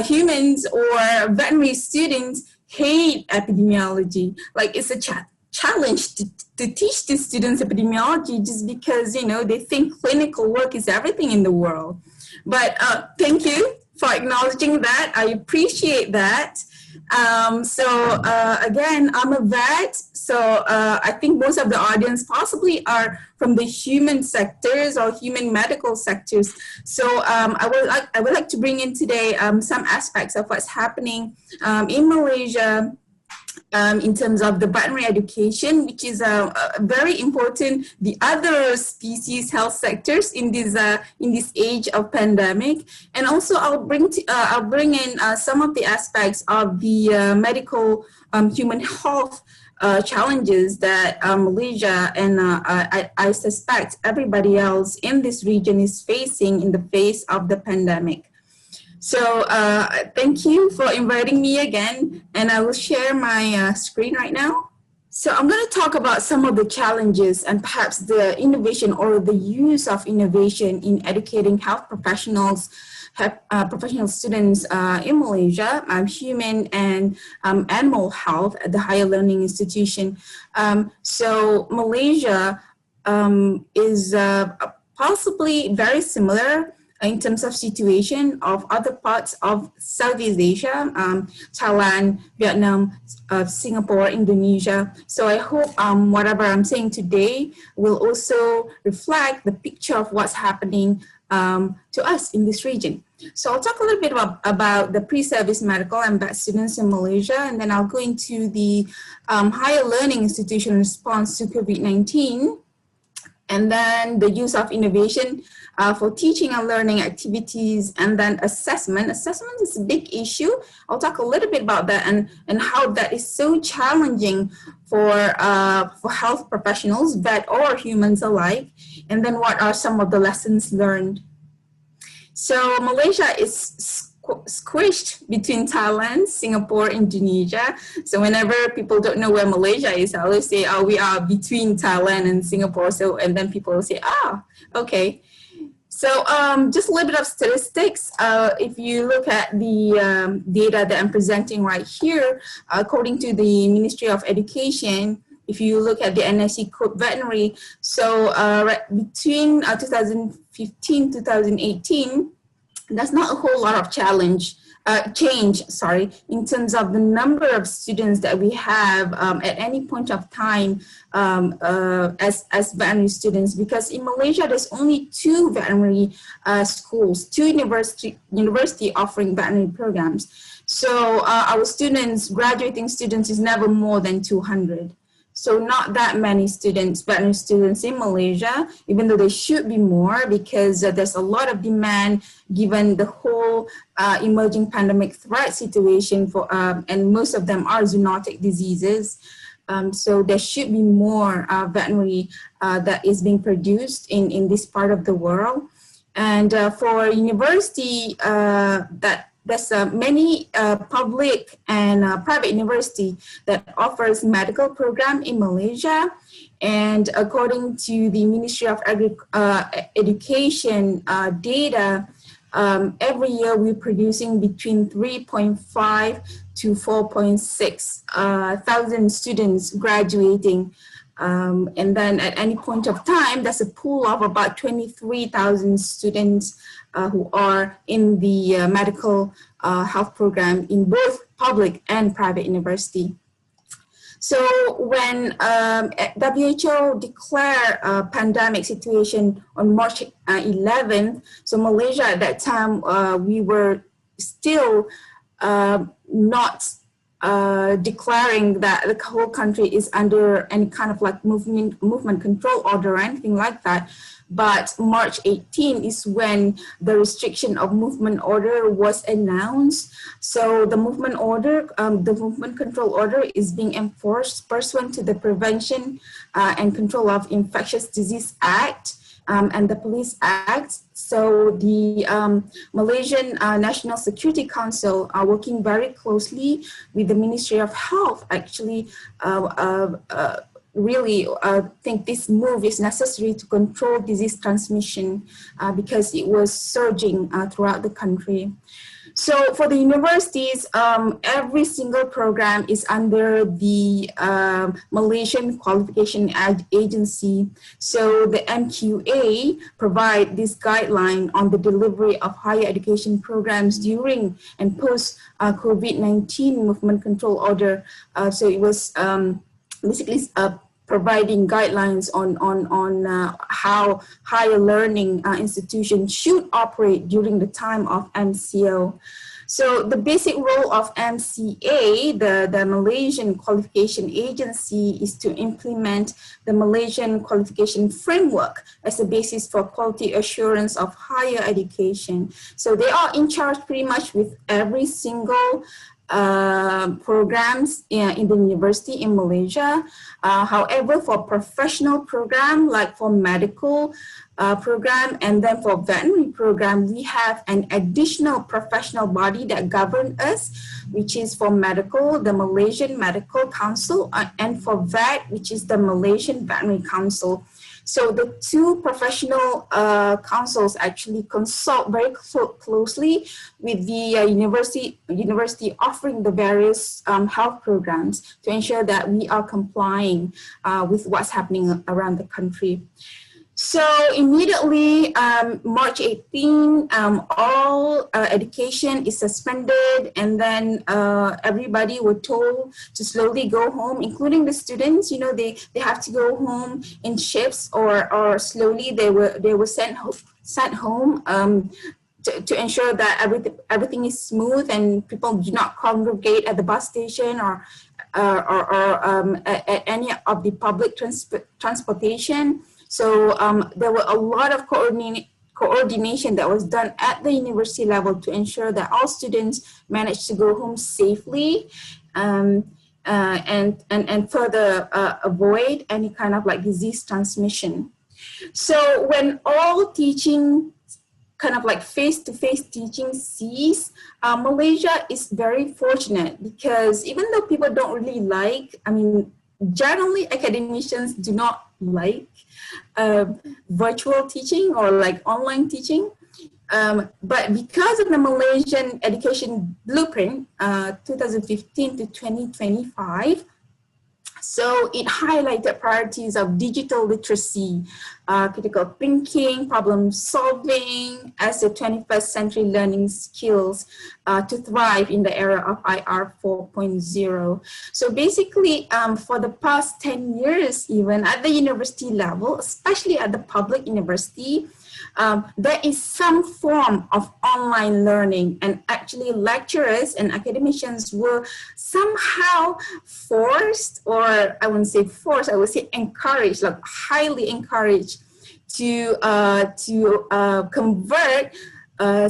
humans or veterinary students, hate epidemiology. Like, it's a challenge to teach the students epidemiology just because, you know, they think clinical work is everything in the world. But thank you for acknowledging that. I appreciate that. Again, I'm a vet, so I think most of the audience possibly are from the human sectors or human medical sectors. So I would like to bring in today some aspects of what's happening in Malaysia in terms of the veterinary education, which is very important. The other species health sectors in this age of pandemic, and also I'll bring in some of the aspects of the medical human health challenges that Malaysia and I suspect everybody else in this region is facing in the face of the pandemic. So thank you for inviting me again, and I will share my screen right now. So I'm going to talk about some of the challenges and perhaps the innovation or the use of innovation in educating health professionals, professional students in Malaysia, human and animal health at the higher learning institution. So Malaysia is possibly very similar in terms of situation of other parts of Southeast Asia, Thailand, Vietnam, Singapore, Indonesia. So I hope whatever I'm saying today will also reflect the picture of what's happening to us in this region. So I'll talk a little bit about the pre-service medical and vet students in Malaysia, and then I'll go into the higher learning institution response to COVID-19, and then the use of innovation for teaching and learning activities, and then assessment. Assessment is a big issue. I'll talk a little bit about that and how that is so challenging for health professionals, vet or humans alike, and then what are some of the lessons learned. So Malaysia is squished between Thailand, Singapore, Indonesia. So whenever people don't know where Malaysia is, I always say, oh, we are between Thailand and Singapore. So, and then people will say, ah, okay. So just a little bit of statistics. If you look at the data that I'm presenting right here, according to the Ministry of Education, if you look at the NSC code veterinary, so between 2015 2018, there's not a whole lot of change in terms of the number of students that we have at any point of time as veterinary students, because in Malaysia there's only 2 veterinary schools, 2 university offering veterinary programs. So our students, graduating students, is never more than 200. So not that many students, veterinary students in Malaysia, even though there should be more, because there's a lot of demand given the whole emerging pandemic threat situation for, and most of them are zoonotic diseases. So there should be more veterinary that is being produced in this part of the world. And for university, there's many public and private university that offers medical program in Malaysia. And according to the Ministry of Education data, every year we're producing between 3.5 to 4.6 thousand students graduating. And then at any point of time, there's a pool of about 23,000 students who are in the medical health program in both public and private university. So when WHO declared a pandemic situation on March 11th, so Malaysia at that time, we were still not declaring that the whole country is under any kind of like movement control order or anything like that. But March 18 is when the restriction of movement order was announced. So the movement order, the movement control order is being enforced pursuant to the Prevention and Control of Infectious Disease Act and the Police Act. So the Malaysian National Security Council are working very closely with the Ministry of Health, actually really think this move is necessary to control disease transmission because it was surging throughout the country. So for the universities, every single program is under the Malaysian Qualification Agency. So the MQA provide this guideline on the delivery of higher education programs during and post COVID-19 movement control order. So it was basically providing guidelines on how higher learning institutions should operate during the time of MCO. So the basic role of MCA, the Malaysian Qualification Agency, is to implement the Malaysian Qualification Framework as a basis for quality assurance of higher education. So they are in charge pretty much with every single programs in the university in Malaysia. However, for professional program, like for medical program and then for veterinary program, we have an additional professional body that governs us, which is for medical, the Malaysian Medical Council, and for vet, which is the Malaysian Veterinary Council. So the two professional councils actually consult very closely with the university offering the various health programs to ensure that we are complying with what's happening around the country. So immediately, March 18, all education is suspended, and then everybody were told to slowly go home, including the students. You know, they have to go home in shifts, or slowly they were sent home to ensure that everything is smooth and people do not congregate at the bus station or at any of the public transportation. So there were a lot of coordination that was done at the university level to ensure that all students managed to go home safely and further avoid any kind of like disease transmission. So when all teaching, kind of like face-to-face teaching cease, Malaysia is very fortunate because even though people don't really like, I mean, generally academicians do not like virtual teaching or like online teaching. But because of the Malaysian Education Blueprint 2015 to 2025, so it highlighted priorities of digital literacy, critical thinking, problem solving as the 21st century learning skills to thrive in the era of IR 4.0. So basically, for the past 10 years, even at the university level, especially at the public university, there is some form of online learning, and actually lecturers and academicians were somehow forced, or I wouldn't say forced, I would say encouraged, like highly encouraged to convert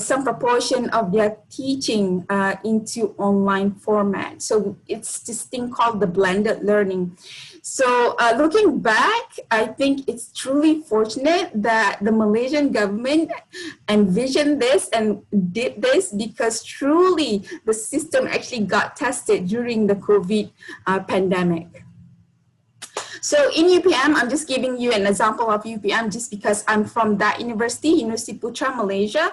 some proportion of their teaching into online format. So it's this thing called the blended learning. So looking back, I think it's truly fortunate that the Malaysian government envisioned this and did this, because truly the system actually got tested during the COVID pandemic. So in UPM, I'm just giving you an example of UPM just because I'm from that university, University Putra, Malaysia.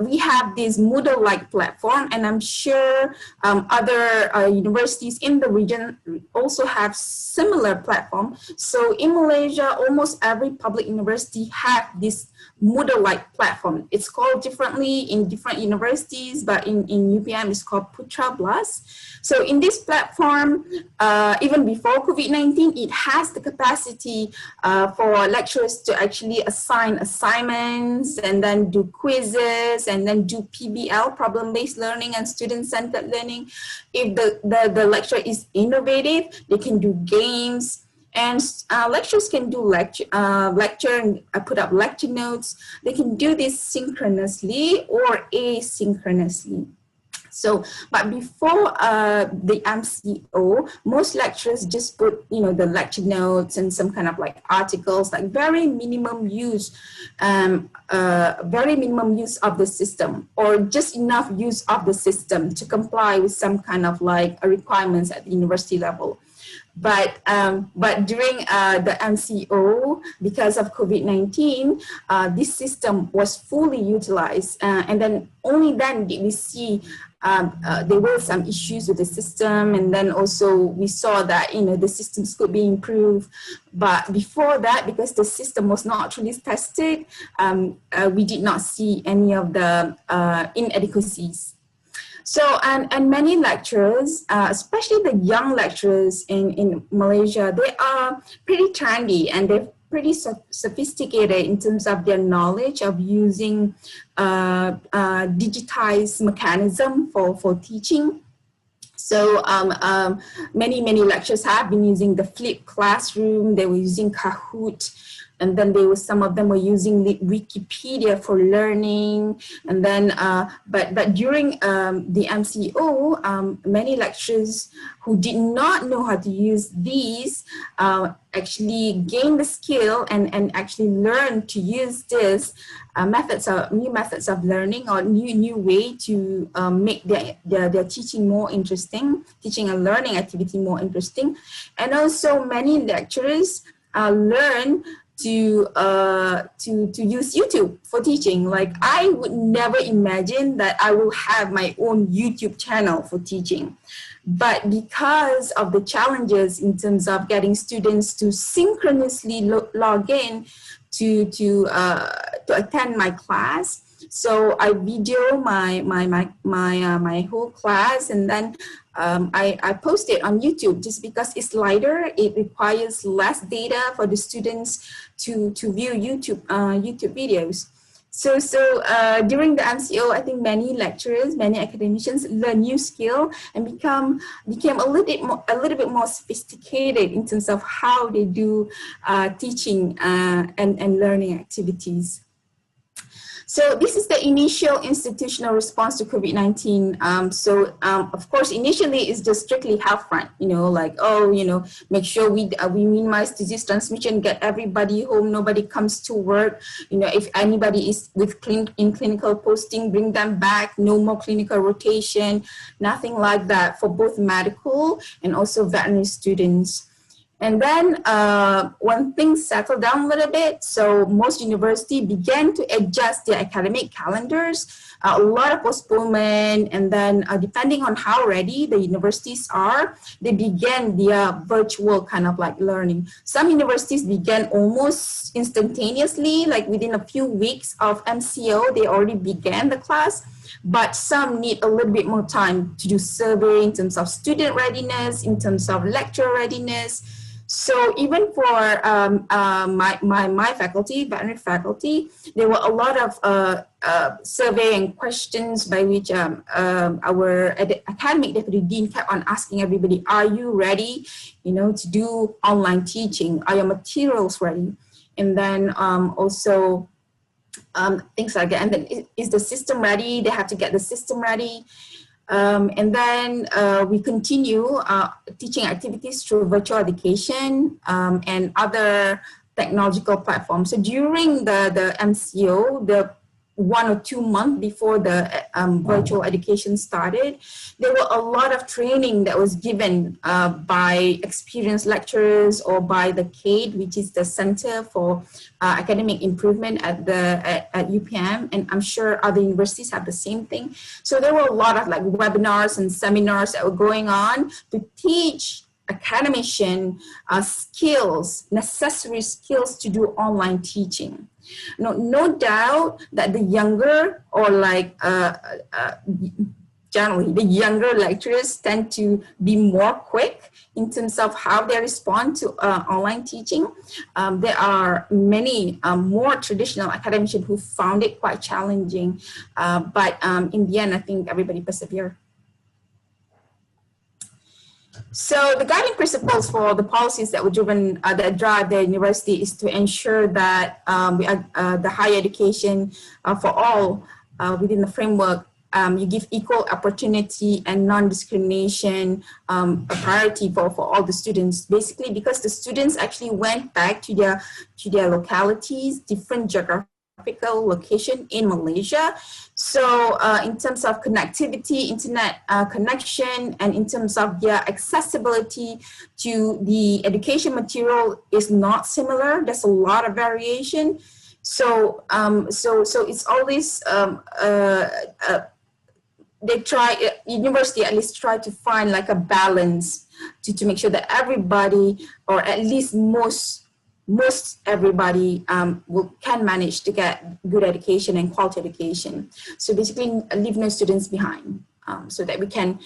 We have this Moodle-like platform, and I'm sure other universities in the region also have similar platform. So in Malaysia, almost every public university have this Moodle-like platform. It's called differently in different universities, but in UPM it's called Putra Blast. So in this platform, even before COVID-19, it has the capacity for lecturers to actually assign assignments and then do quizzes and then do PBL, problem-based learning and student-centered learning. If the lecture is innovative, they can do games. And lecturers can do lecture and put up lecture notes. They can do this synchronously or asynchronously. So, but before the MCO, most lecturers just put, you know, the lecture notes and some kind of like articles, like very minimum use of the system, or just enough use of the system to comply with some kind of like requirements at the university level. But during the MCO, because of COVID-19, this system was fully utilized, and then only then did we see there were some issues with the system, and then also we saw that, you know, the systems could be improved. But before that, because the system was not truly tested, we did not see any of the inadequacies. So, and many lecturers, especially the young lecturers in Malaysia, they are pretty trendy, and pretty sophisticated in terms of their knowledge of using digitized mechanism for teaching. So many lecturers have been using the flipped classroom. They were using Kahoot, and then some of them were using Wikipedia for learning. And then, but during the MCO, many lecturers who did not know how to use these actually gained the skill and actually learned to use this new methods of learning, or new way to make their teaching more interesting, teaching and learning activity more interesting. And also many lecturers learn to use YouTube for teaching. Like, I would never imagine that I will have my own YouTube channel for teaching. But because of the challenges in terms of getting students to synchronously log in to attend my class, so I video my whole class, and then I post it on YouTube just because it's lighter. It requires less data for the students to view YouTube videos. So during the MCO, I think many lecturers, many academicians learn new skill and became a little bit more sophisticated in terms of how they do teaching and learning activities. So this is the initial institutional response to COVID-19. Of course, initially it's just strictly health front, like, make sure we minimize disease transmission, get everybody home, nobody comes to work. If anybody is in clinical posting, bring them back, no more clinical rotation, nothing like that for both medical and also veterinary students. And then when things settled down a little bit, so most universities began to adjust their academic calendars, a lot of postponement, and then depending on how ready the universities are, they began their virtual kind of like learning. Some universities began almost instantaneously, like within a few weeks of MCO, they already began the class. But some need a little bit more time to do survey in terms of student readiness, in terms of lecture readiness. So even for my faculty, veterinary faculty, there were a lot of survey and questions by which our academic deputy dean kept on asking everybody, are you ready, to do online teaching? Are your materials ready? And then also things like that. And then is the system ready? They have to get the system ready. And then we continue teaching activities through virtual education and other technological platforms. So during the MCO, the 1 or 2 months before the virtual education started, there were a lot of training that was given by experienced lecturers or by the CADE, which is the Center for Academic Improvement at UPM, and I'm sure other universities have the same thing. So there were a lot of like webinars and seminars that were going on to teach academician skills, necessary skills to do online teaching. No doubt that the younger, or like generally the younger lecturers tend to be more quick in terms of how they respond to online teaching. There are many more traditional academicians who found it quite challenging, but in the end, I think everybody persevered. So the guiding principles for the policies that were driven, that drive the university, is to ensure that the higher education for all within the framework, you give equal opportunity and non-discrimination a priority for all the students, basically because the students actually went back to their localities, different geographical location in Malaysia. So in terms of connectivity, internet connection, and in terms of their accessibility to the education material is not similar. There's a lot of variation. So it's always university at least try to find like a balance to make sure that everybody, or at least most everybody can manage to get good education and quality education. So basically leave no students behind, so that we can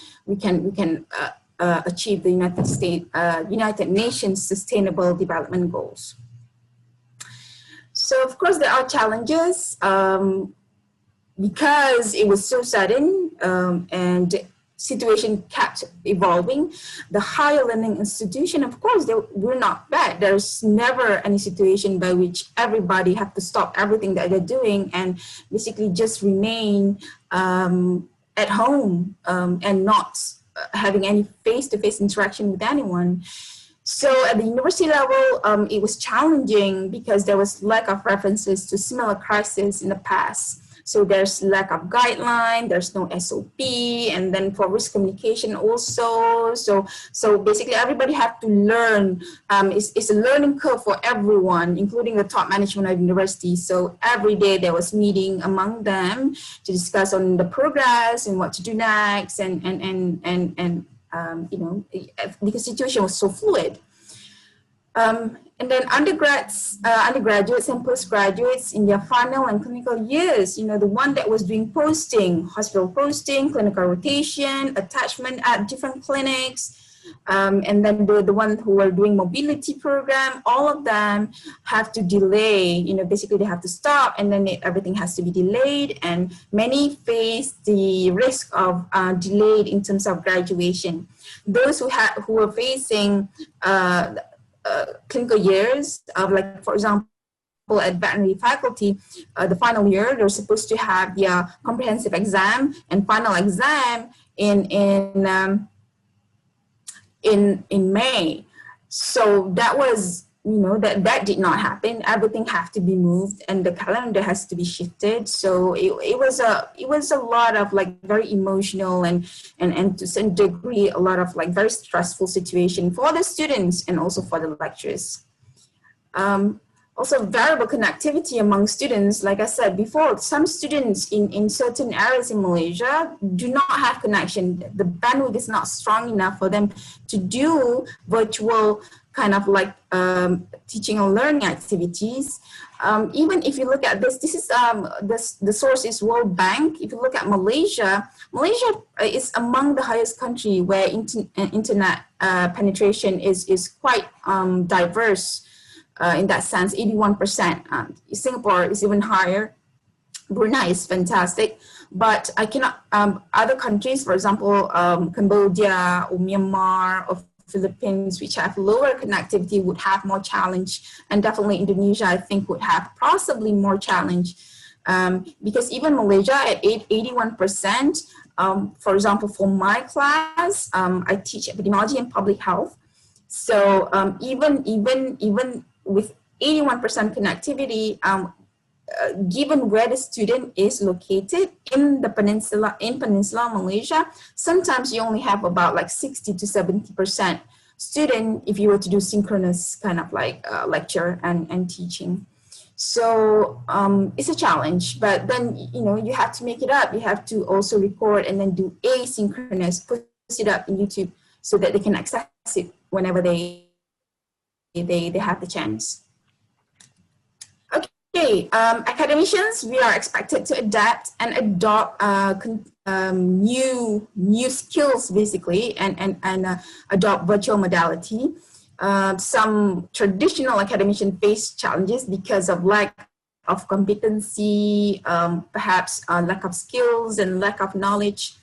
achieve the United Nations Sustainable Development Goals. So of course there are challenges because it was so sudden and situation kept evolving. The higher learning institution, of course, they were not bad. There's never any situation by which everybody have to stop everything that they're doing and basically just remain at home and not having any face-to-face interaction with anyone. So at the university level, it was challenging because there was lack of references to similar crises in the past. So there's lack of guideline, there's no SOP, and then for risk communication also. So basically everybody had to learn. It's a learning curve for everyone, including the top management of university. So every day there was meeting among them to discuss on the progress and what to do next, and you know, because the situation was so fluid. And then undergraduates and postgraduates in their final and clinical years, you know, the one that was doing posting, hospital posting, clinical rotation, attachment at different clinics, and then the one who were doing mobility program, all of them have to delay, you know, basically they have to stop, and then everything has to be delayed, and many face the risk of delayed in terms of graduation. Those who were facing clinical years of, like, for example, at veterinary faculty, the final year, they're supposed to have their comprehensive exam and final exam in May. So that was, you know, that did not happen. Everything had to be moved, and the calendar has to be shifted. So it was a lot of, like, very emotional and to some degree a lot of, like, very stressful situation for the students and also for the lecturers. Also variable connectivity among students. Like I said before, some students in certain areas in Malaysia do not have connection. The bandwidth is not strong enough for them to do virtual kind of, like, teaching and learning activities. Even if you look at this is the source is World Bank. If you look at Malaysia is among the highest country where internet penetration is quite diverse in that sense, 81%. Singapore is even higher. Brunei is fantastic, but I cannot. Other countries, for example, Cambodia or Myanmar or Philippines, which have lower connectivity, would have more challenge, and definitely Indonesia, I think, would have possibly more challenge, because even Malaysia at 81%, for example, for my class, I teach epidemiology and public health. So even with 81% connectivity, given where the student is located in Peninsular Malaysia, sometimes you only have about, like, 60 to 70% student if you were to do synchronous kind of, like, lecture and teaching. So it's a challenge, but then, you know, you have to make it up. You have to also record and then do asynchronous, put it up in YouTube so that they can access it whenever they have the chance. Okay, academicians, we are expected to adapt and adopt new skills, basically, and adopt virtual modality. Some traditional academicians face challenges because of lack of competency, perhaps lack of skills and lack of knowledge.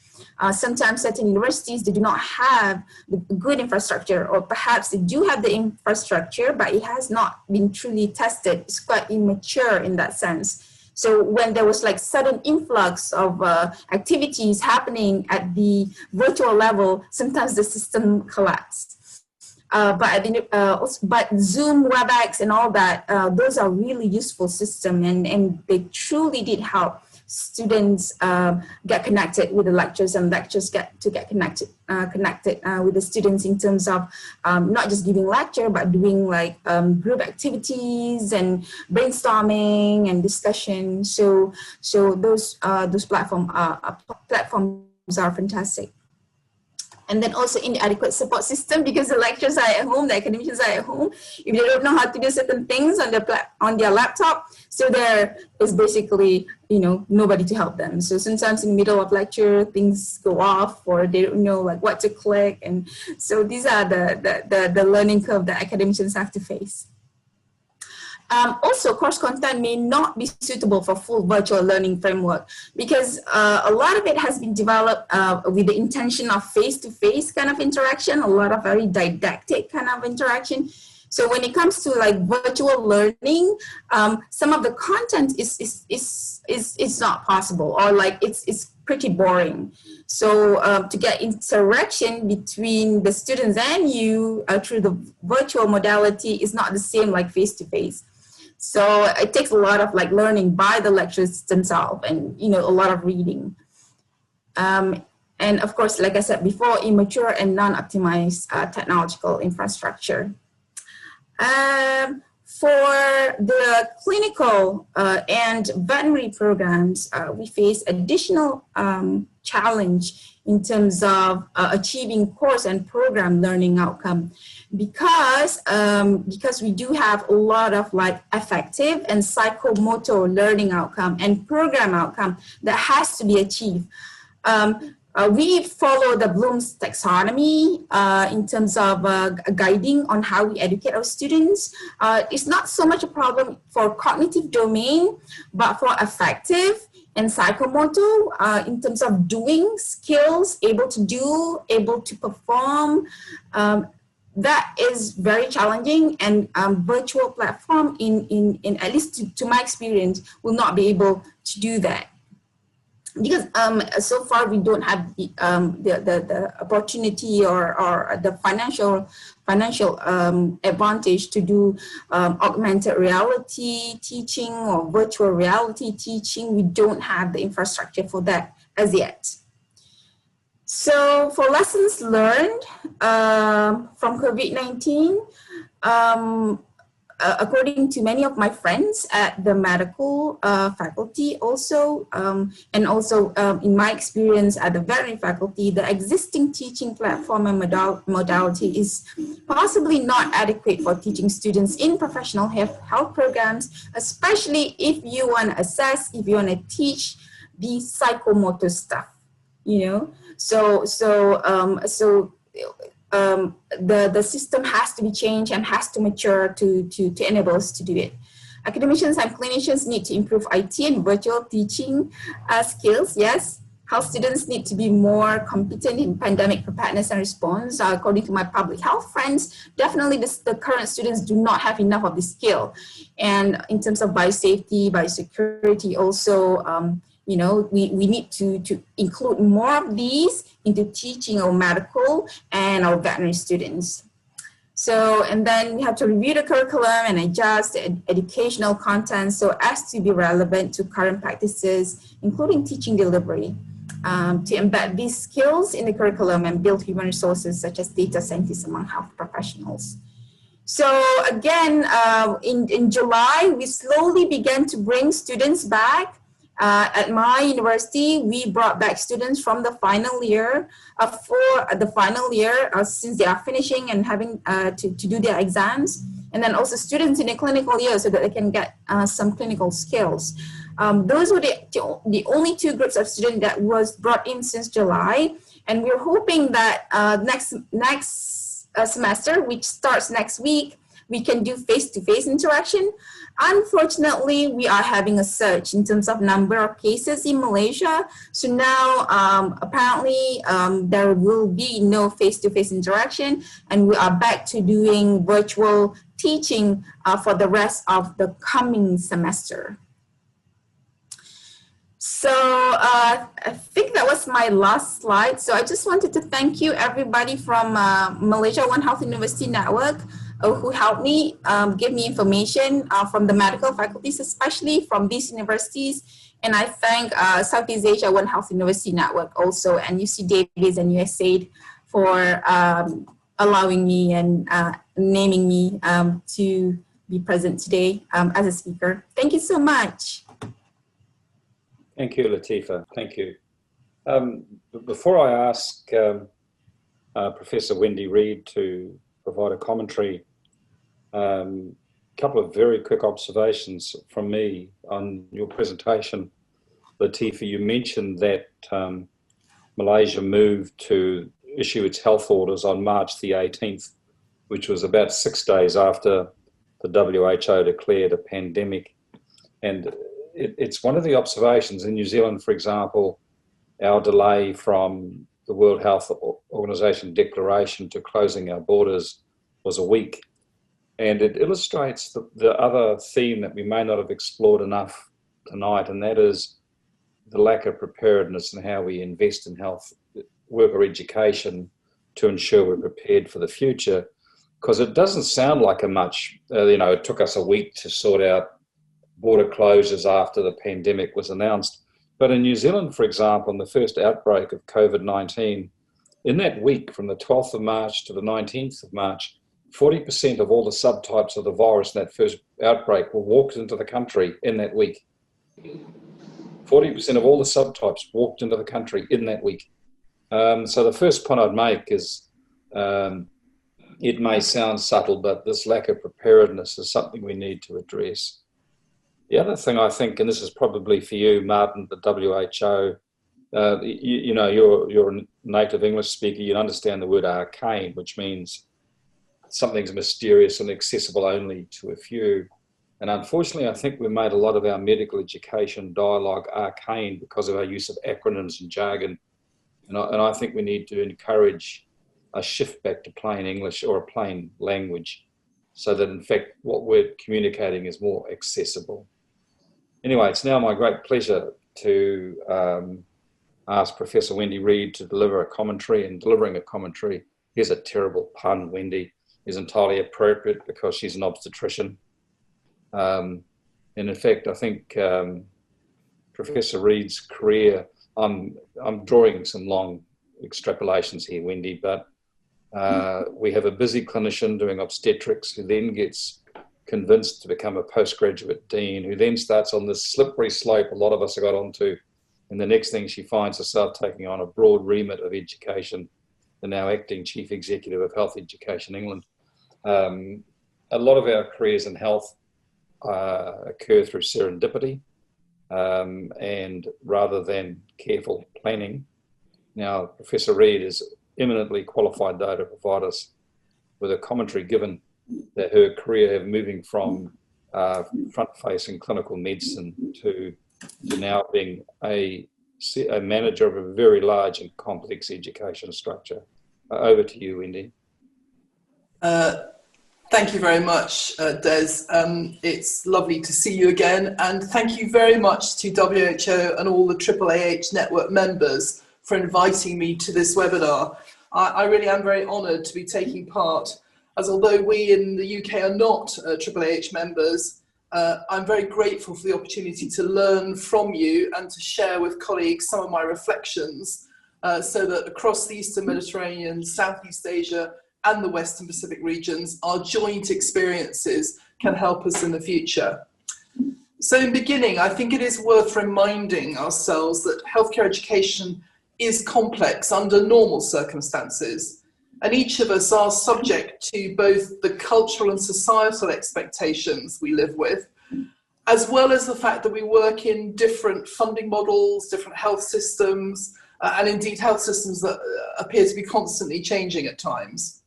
Sometimes certain universities, they do not have the good infrastructure, or perhaps they do have the infrastructure, but it has not been truly tested. It's quite immature in that sense. So when there was, like, sudden influx of activities happening at the virtual level, sometimes the system collapsed. But Zoom, WebEx, and all that, those are really useful systems, and they truly did help students get connected with the lectures, and lectures get connected with the students in terms of not just giving lecture, but doing, like, group activities and brainstorming and discussion. So those platforms are fantastic. And then also inadequate support system, because the lecturers are at home, the academicians are at home. If they don't know how to do certain things on their laptop, so there is basically, you know, nobody to help them. So sometimes in the middle of lecture, things go off, or they don't know, like, what to click. And so these are the learning curve that academicians have to face. Also, course content may not be suitable for full virtual learning framework because a lot of it has been developed with the intention of face-to-face kind of interaction, a lot of very didactic kind of interaction. So when it comes to like virtual learning, some of the content is not possible, or like it's pretty boring. So to get interaction between the students and you through the virtual modality is not the same like face-to-face. So it takes a lot of like learning by the lecturers themselves, and a lot of reading. And of course, like I said before, immature and non-optimized technological infrastructure. For the clinical and veterinary programs, we face additional challenge in terms of achieving course and program learning outcome, because we do have a lot of like affective and psychomotor learning outcome and program outcome that has to be achieved. We follow the Bloom's taxonomy in terms of guiding on how we educate our students. It's not so much a problem for cognitive domain, but for affective and psychomotor in terms of doing skills, able to do, able to perform. That is very challenging, and virtual platform in at least to my experience will not be able to do that. Because so far we don't have the opportunity or the financial advantage to do augmented reality teaching or virtual reality teaching. We don't have the infrastructure for that as yet. So for lessons learned from COVID-19, according to many of my friends at the medical faculty also, and also in my experience at the veterinary faculty, the existing teaching platform and modality is possibly not adequate for teaching students in professional health programs, especially if you want to assess, if you want to teach the psychomotor stuff, the system has to be changed and has to mature to enable us to do it. Academicians and clinicians need to improve IT and virtual teaching skills, yes. Health students need to be more competent in pandemic preparedness and response. According to my public health friends, definitely the current students do not have enough of this skill. And in terms of biosafety, biosecurity also, we need to include more of these into teaching our medical and our veterinary students. So, and then we have to review the curriculum and adjust the educational content so as to be relevant to current practices, including teaching delivery, to embed these skills in the curriculum and build human resources such as data scientists among health professionals. So again, in July, we slowly began to bring students back. At my university, we brought back students from the final year since they are finishing and having to do their exams, and then also students in the clinical year so that they can get some clinical skills. Those were the only two groups of students that was brought in since July, and we're hoping that next semester, which starts next week, we can do face-to-face interaction. Unfortunately, we are having a surge in terms of number of cases in Malaysia. So now, apparently, there will be no face-to-face interaction, and we are back to doing virtual teaching for the rest of the coming semester. So I think that was my last slide. So I just wanted to thank you, everybody from Malaysia One Health University Network, who helped me give me information from the medical faculties, especially from these universities. And I thank Southeast Asia One Health University Network also, and UC Davis and USAID for allowing me and naming me to be present today as a speaker. Thank you so much. Thank you, Latifa. Thank you. Before I ask Professor Wendy Reid to provide a commentary, a couple of very quick observations from me on your presentation. Latifa, you mentioned that Malaysia moved to issue its health orders on March the 18th, which was about 6 days after the WHO declared a pandemic. And it's one of the observations in New Zealand, for example, our delay from the World Health Organization declaration to closing our borders was a week. And it illustrates the other theme that we may not have explored enough tonight, and that is the lack of preparedness and how we invest in health worker education to ensure we're prepared for the future. Because it doesn't sound like a much, it took us a week to sort out border closures after the pandemic was announced. But in New Zealand, for example, in the first outbreak of COVID-19, in that week from the 12th of March to the 19th of March, 40% of all the subtypes of the virus in that first outbreak were walked into the country in that week. 40% of all the subtypes walked into the country in that week. So the first point I'd make is, it may sound subtle, but this lack of preparedness is something we need to address. The other thing I think, and this is probably for you, Martin, the WHO, you're a native English speaker, you understand the word arcane, which means something's mysterious and accessible only to a few. And unfortunately, I think we made a lot of our medical education dialogue arcane because of our use of acronyms and jargon. And I think we need to encourage a shift back to plain English or a plain language so that, in fact, what we're communicating is more accessible. Anyway, it's now my great pleasure to ask Professor Wendy Reid to deliver a commentary, and delivering a commentary, here's a terrible pun, Wendy, is entirely appropriate because she's an obstetrician. And in fact, I think Professor Reid's career, I'm drawing some long extrapolations here, Wendy, but we have a busy clinician doing obstetrics who then gets convinced to become a postgraduate dean, who then starts on this slippery slope a lot of us have got onto, and the next thing she finds herself taking on a broad remit of education, the now acting Chief Executive of Health Education England. A lot of our careers in health occur through serendipity and rather than careful planning. Now, Professor Reid is eminently qualified though to provide us with a commentary, given that her career moving from front-facing clinical medicine to now being a manager of a very large and complex education structure. Over to you, Wendy. Thank you very much, Des. It's lovely to see you again, and thank you very much to WHO and all the AAAH network members for inviting me to this webinar. I really am very honoured to be taking part, as although we in the UK are not AAAH members, I'm very grateful for the opportunity to learn from you and to share with colleagues some of my reflections so that across the Eastern Mediterranean, Southeast Asia and the Western Pacific regions, our joint experiences can help us in the future. So in beginning, I think it is worth reminding ourselves that healthcare education is complex under normal circumstances, and each of us are subject to both the cultural and societal expectations we live with, as well as the fact that we work in different funding models, different health systems, and indeed health systems that appear to be constantly changing at times.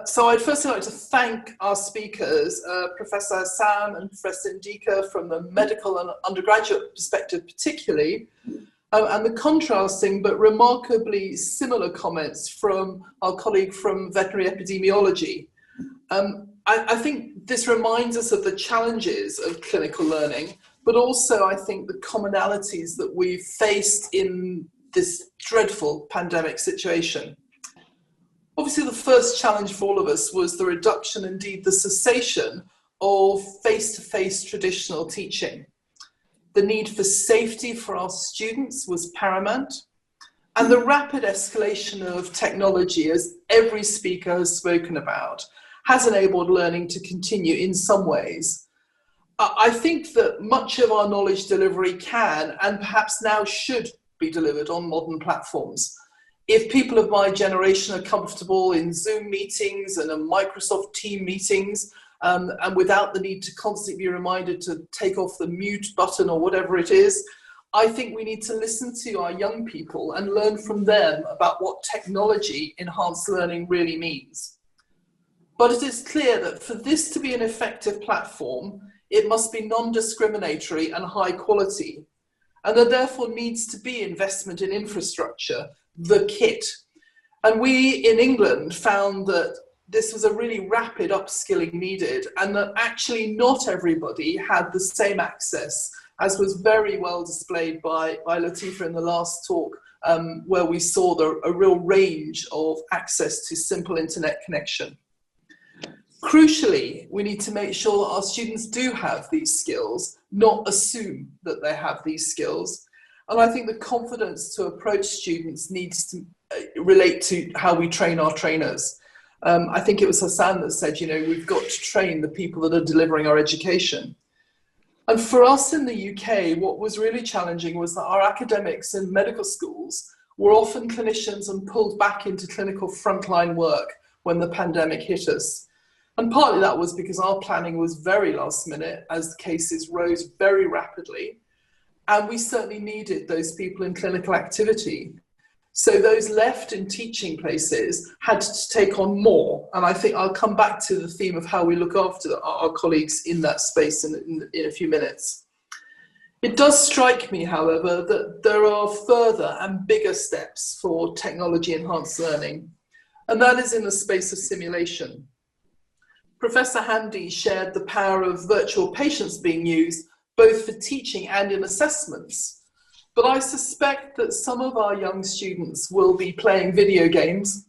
So I'd firstly like to thank our speakers, Professor Sam and Professor Ndika from the medical and undergraduate perspective particularly, and the contrasting but remarkably similar comments from our colleague from veterinary epidemiology. I think this reminds us of the challenges of clinical learning, but also I think the commonalities that we've faced in this dreadful pandemic situation. Obviously, the first challenge for all of us was the reduction, indeed the cessation of face-to-face traditional teaching. The need for safety for our students was paramount, and the rapid escalation of technology, as every speaker has spoken about, has enabled learning to continue in some ways. I think that much of our knowledge delivery can, and perhaps now should, be delivered on modern platforms. If people of my generation are comfortable in Zoom meetings and Microsoft Teams meetings, and without the need to constantly be reminded to take off the mute button or whatever it is, I think we need to listen to our young people and learn from them about what technology-enhanced learning really means. But it is clear that for this to be an effective platform, it must be non-discriminatory and high quality. And there therefore needs to be investment in infrastructure, the kit. And we in England found that this was a really rapid upskilling needed, and that actually not everybody had the same access, as was very well displayed by Latifa in the last talk, where we saw a real range of access to simple internet connection. Crucially, we need to make sure that our students do have these skills, not assume that they have these skills. And I think the confidence to approach students needs to relate to how we train our trainers. I think it was Hassan that said, you know, we've got to train the people that are delivering our education. And for us in the UK, what was really challenging was that our academics in medical schools were often clinicians and pulled back into clinical frontline work when the pandemic hit us. And partly that was because our planning was very last minute as the cases rose very rapidly. And we certainly needed those people in clinical activity. So those left in teaching places had to take on more. And I think I'll come back to the theme of how we look after our colleagues in that space in a few minutes. It does strike me, however, that there are further and bigger steps for technology enhanced learning. And that is in the space of simulation. Professor Hamdi shared the power of virtual patients being used both for teaching and in assessments. But I suspect that some of our young students will be playing video games,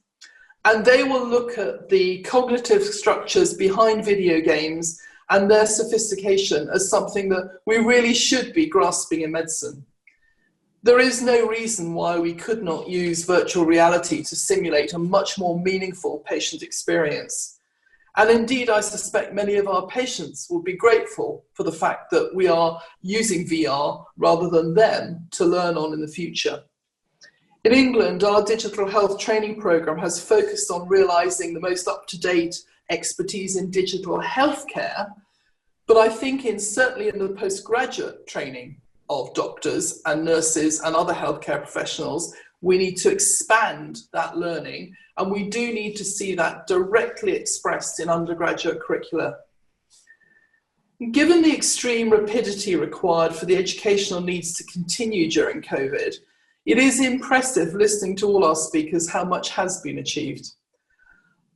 and they will look at the cognitive structures behind video games and their sophistication as something that we really should be grasping in medicine. There is no reason why we could not use virtual reality to simulate a much more meaningful patient experience. And indeed, I suspect many of our patients will be grateful for the fact that we are using VR rather than them to learn on in the future. In England, our digital health training programme has focused on realising the most up-to-date expertise in digital healthcare, but I think certainly in the postgraduate training of doctors and nurses and other healthcare professionals, we need to expand that learning, and we do need to see that directly expressed in undergraduate curricula. Given the extreme rapidity required for the educational needs to continue during COVID, it is impressive listening to all our speakers how much has been achieved.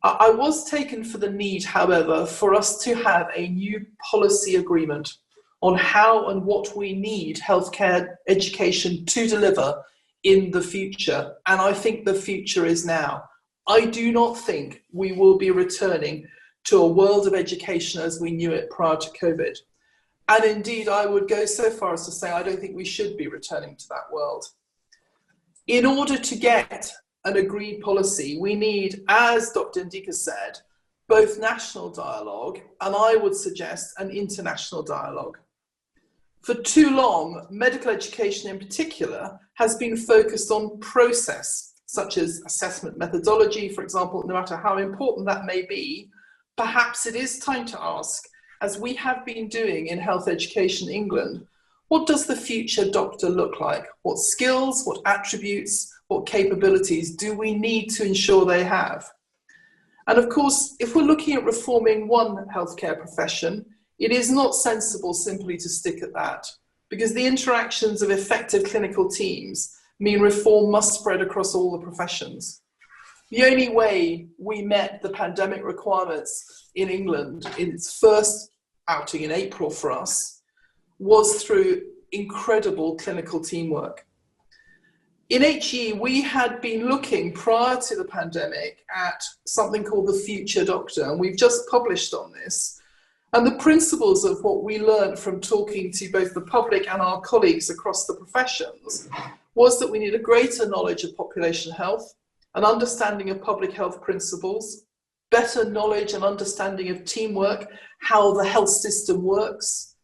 I was taken for the need, however, for us to have a new policy agreement on how and what we need healthcare education to deliver in the future, and I think the future is now. I do not think we will be returning to a world of education as we knew it prior to COVID. And indeed, I would go so far as to say I don't think we should be returning to that world. In order to get an agreed policy, we need, as Dr. Ndika said, both national dialogue and I would suggest an international dialogue. For too long, medical education in particular has been focused on process, such as assessment methodology, for example. No matter how important that may be, perhaps it is time to ask, as we have been doing in health education in England, what does the future doctor look like? What skills, what attributes, what capabilities do we need to ensure they have? And of course, if we're looking at reforming one healthcare profession, it is not sensible simply to stick at that, because the interactions of effective clinical teams mean reform must spread across all the professions. The only way we met the pandemic requirements in England in its first outing in April for us was through incredible clinical teamwork. In HE, we had been looking prior to the pandemic at something called the Future Doctor, and we've just published on this. And the principles of what we learned from talking to both the public and our colleagues across the professions was that we need a greater knowledge of population health, an understanding of public health principles, better knowledge and understanding of teamwork, how the health system works,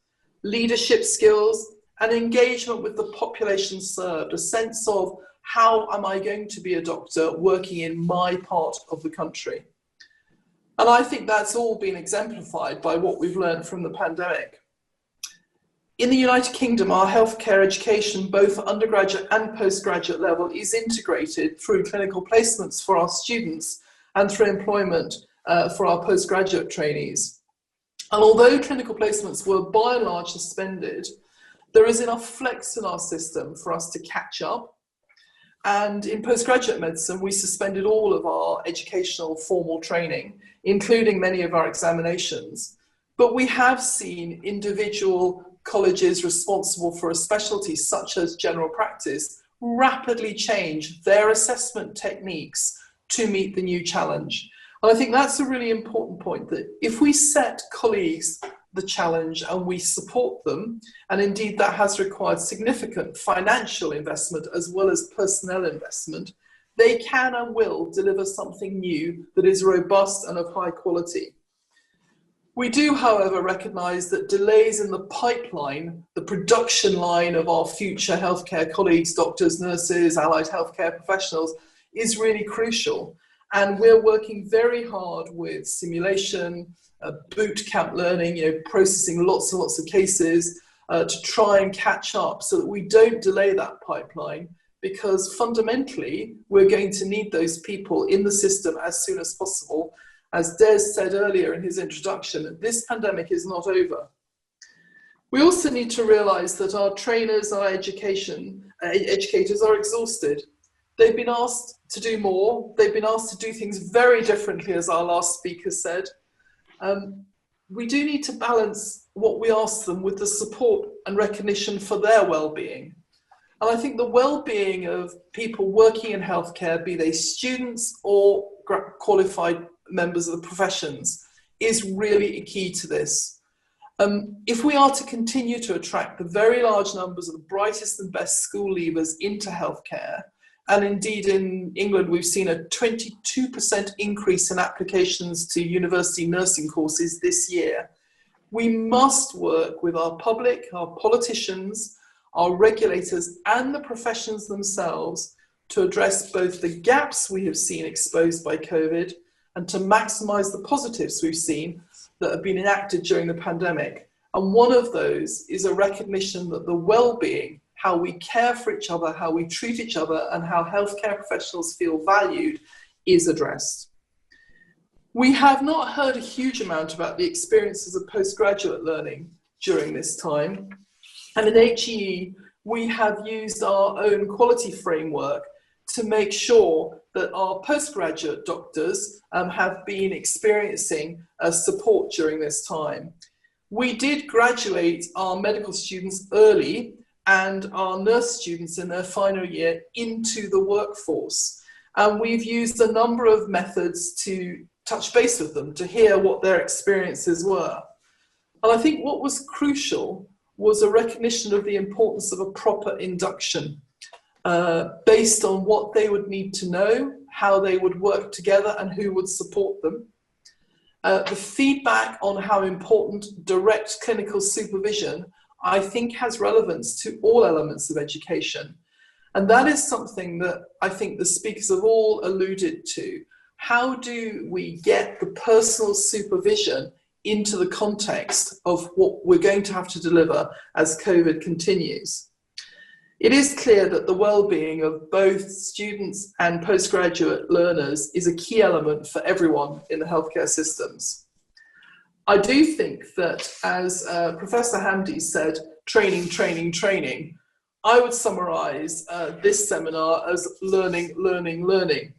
leadership skills, and engagement with the population served, a sense of how am I going to be a doctor working in my part of the country. And I think that's all been exemplified by what we've learned from the pandemic. In the United Kingdom, our healthcare education, both at undergraduate and postgraduate level, is integrated through clinical placements for our students and through employment for our postgraduate trainees. And although clinical placements were by and large suspended, there is enough flex in our system for us to catch up. And in postgraduate medicine, we suspended all of our educational formal training, including many of our examinations. But we have seen individual colleges responsible for a specialty such as general practice rapidly change their assessment techniques to meet the new challenge. And I think that's a really important point, that if we set colleagues the challenge and we support them, and indeed that has required significant financial investment as well as personnel investment, they can and will deliver something new that is robust and of high quality. We do, however, recognise that delays in the pipeline, the production line of our future healthcare colleagues, doctors, nurses, allied healthcare professionals, is really crucial. And we're working very hard with simulation, boot camp learning, processing lots and lots of cases to try and catch up so that we don't delay that pipeline, because fundamentally we're going to need those people in the system as soon as possible. As Des said earlier in his introduction, this pandemic is not over. We also need to realise that our trainers, our educators are exhausted. They've been asked to do more. They've been asked to do things very differently, as our last speaker said. We do need to balance what we ask them with the support and recognition for their well-being. And I think the well-being of people working in healthcare, be they students or qualified members of the professions, is really a key to this. If we are to continue to attract the very large numbers of the brightest and best school leavers into healthcare, and indeed in England we've seen a 22% increase in applications to university nursing courses this year, we must work with our public, our politicians, our regulators and the professions themselves to address both the gaps we have seen exposed by COVID and to maximise the positives we've seen that have been enacted during the pandemic. And one of those is a recognition that the well-being, how we care for each other, how we treat each other, and how healthcare professionals feel valued is addressed. We have not heard a huge amount about the experiences of postgraduate learning during this time. And in HEE, we have used our own quality framework to make sure that our postgraduate doctors have been experiencing support during this time. We did graduate our medical students early and our nurse students in their final year into the workforce. And we've used a number of methods to touch base with them, to hear what their experiences were. And I think what was crucial was a recognition of the importance of a proper induction based on what they would need to know, how they would work together and who would support them. The feedback on how important direct clinical supervision, I think, has relevance to all elements of education. And that is something that I think the speakers have all alluded to. How do we get the personal supervision into the context of what we're going to have to deliver as COVID continues? It is clear that the well-being of both students and postgraduate learners is a key element for everyone in the healthcare systems. I do think that, as Professor Hamdi said, training, training, training, I would summarise this seminar as learning, learning, learning.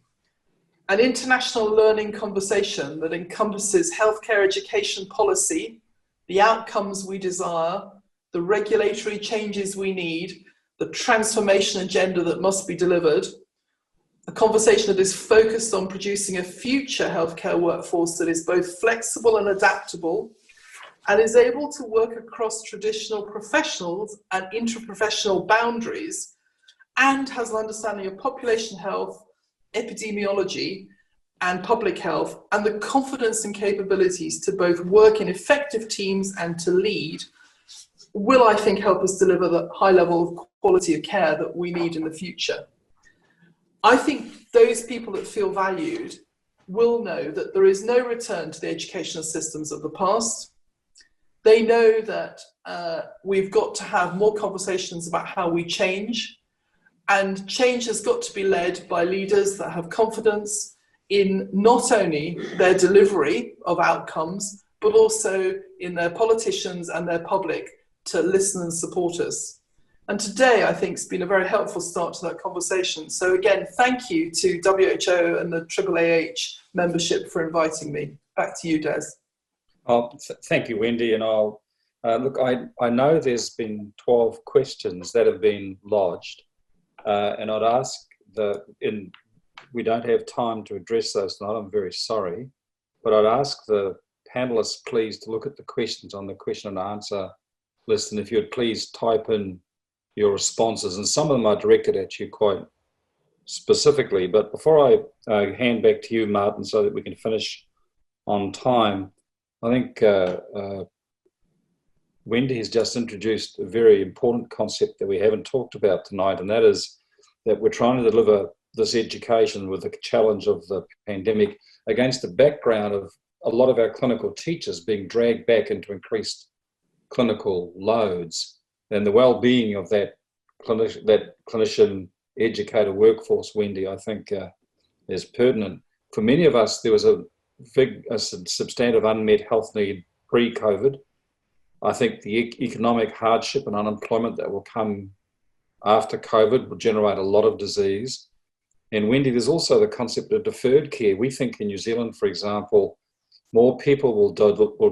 An international learning conversation that encompasses healthcare education policy, the outcomes we desire, the regulatory changes we need, the transformation agenda that must be delivered, a conversation that is focused on producing a future healthcare workforce that is both flexible and adaptable and is able to work across traditional professionals and interprofessional boundaries and has an understanding of population health, epidemiology and public health, and the confidence and capabilities to both work in effective teams and to lead, will, I think, help us deliver the high level of quality of care that we need in the future. I think those people that feel valued will know that there is no return to the educational systems of the past. They know that we've got to have more conversations about how we change, and change has got to be led by leaders that have confidence in not only their delivery of outcomes, but also in their politicians and their public to listen and support us. And today, I think, has been a very helpful start to that conversation. So again, thank you to WHO and the AAAH membership for inviting me. Back to you, Des. Oh, thank you, Wendy. And I'll look. I know there's been 12 questions that have been lodged, and I'd ask we don't have time to address those tonight. I'm very sorry, but I'd ask the panelists please to look at the questions on the question and answer list, and if you'd please type in your responses, and some of them are directed at you quite specifically. But before I hand back to you, Martin, so that we can finish on time, I think Wendy has just introduced a very important concept that we haven't talked about tonight, and that is that we're trying to deliver this education with the challenge of the pandemic against the background of a lot of our clinical teachers being dragged back into increased clinical loads, and the well-being of that clinician educator workforce, Wendy, I think is pertinent. For many of us, there was a substantive unmet health need pre-COVID. I think the economic hardship and unemployment that will come after COVID will generate a lot of disease. And Wendy, there's also the concept of deferred care. We think in New Zealand, for example, more people will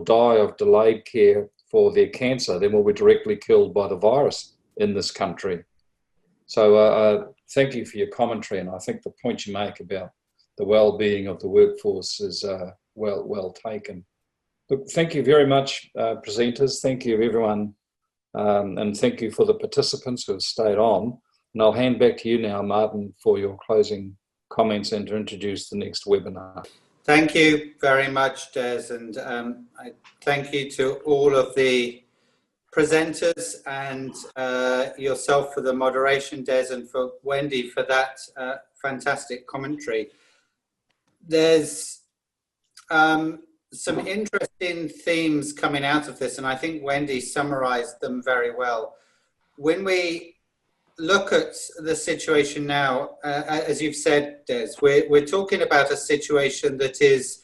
die of delayed care for their cancer than will be directly killed by the virus in this country. So thank you for your commentary, and I think the point you make about the well-being of the workforce is well taken. Look, thank you very much, presenters. Thank you, everyone, and thank you for the participants who have stayed on. And I'll hand back to you now, Martin, for your closing comments and to introduce the next webinar. Thank you very much, Des, and I thank you to all of the presenters and yourself for the moderation, Des, and for Wendy for that fantastic commentary. There's some interesting themes coming out of this, and I think Wendy summarized them very well. When we look at the situation now, as you've said, Des, we're talking about a situation that is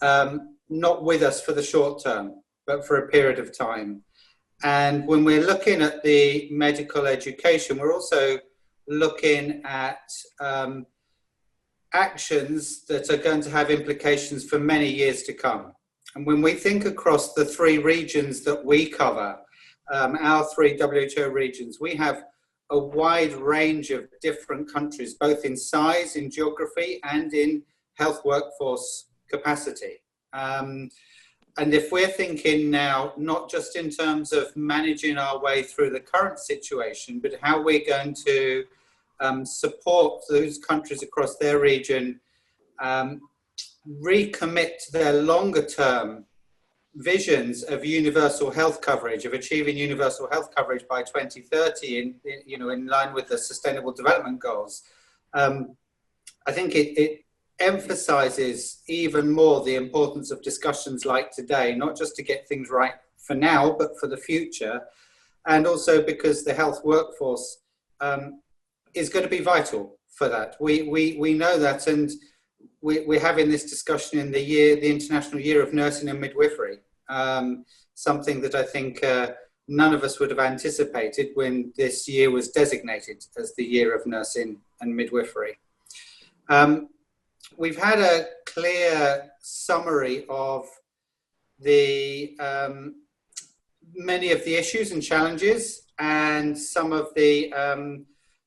not with us for the short term, but for a period of time. And when we're looking at the medical education, we're also looking at actions that are going to have implications for many years to come. And when we think across the three regions that we cover, our three WHO regions, we have a wide range of different countries, both in size, in geography, and in health workforce capacity. And if we're thinking now, not just in terms of managing our way through the current situation, but how we're going to support those countries across their region, recommit to their longer term visions of universal health coverage, of achieving universal health coverage by 2030 in line with the Sustainable Development Goals, I think it emphasizes even more the importance of discussions like today, not just to get things right for now, but for the future. And also because the health workforce is going to be vital for that. We know that, and we're having this discussion in the International Year of Nursing and Midwifery, something that I think none of us would have anticipated when this year was designated as the Year of Nursing and Midwifery. We've had a clear summary of the many of the issues and challenges and some of the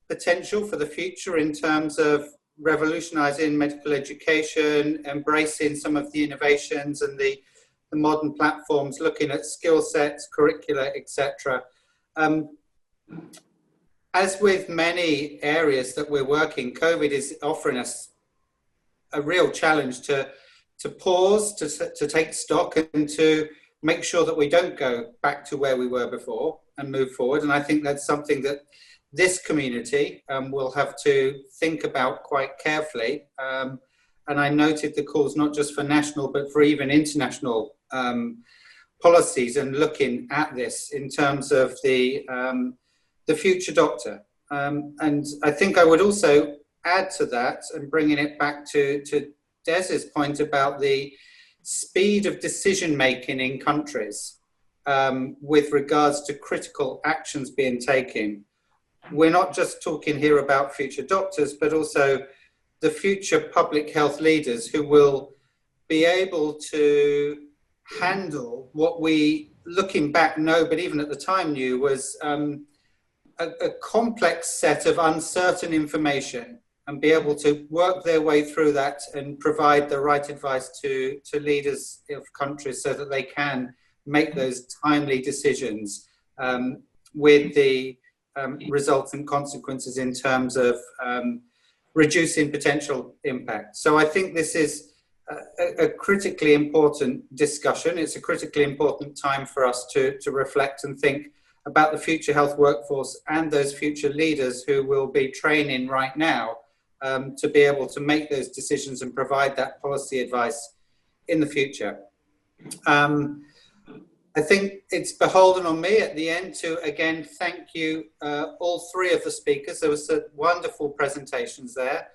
potential for the future in terms of revolutionizing medical education, embracing some of the innovations and the modern platforms, looking at skill sets, curricula, etc. As with many areas that we're working, COVID is offering us a real challenge to pause, to take stock, and to make sure that we don't go back to where we were before and move forward. And I think that's something that this community will have to think about quite carefully. And I noted the calls not just for national, but for even international policies, and looking at this in terms of the future doctor. And I think I would also add to that, and bringing it back to Des's point about the speed of decision making in countries with regards to critical actions being taken. We're not just talking here about future doctors, but also the future public health leaders who will be able to handle what we, looking back, know, but even at the time knew, was a complex set of uncertain information, and be able to work their way through that and provide the right advice to leaders of countries so that they can make those timely decisions with the resultant consequences in terms of reducing potential impact. So I think this is a critically important discussion. It's a critically important time for us to reflect and think about the future health workforce and those future leaders who will be training right now to be able to make those decisions and provide that policy advice in the future. I think it's beholden on me at the end to again thank you, all three of the speakers. There were some wonderful presentations there.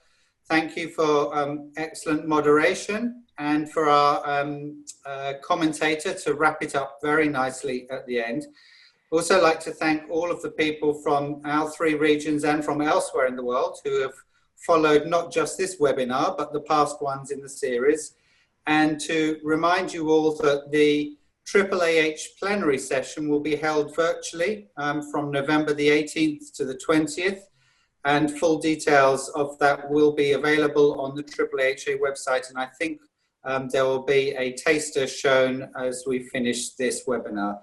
Thank you for excellent moderation, and for our commentator to wrap it up very nicely at the end. Also like to thank all of the people from our three regions and from elsewhere in the world who have followed not just this webinar, but the past ones in the series. And to remind you all that the AAAH plenary session will be held virtually from November the 18th to the 20th. And full details of that will be available on the AAAH website. And I think there will be a taster shown as we finish this webinar.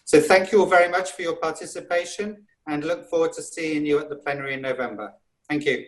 So thank you all very much for your participation, and look forward to seeing you at the plenary in November. Thank you.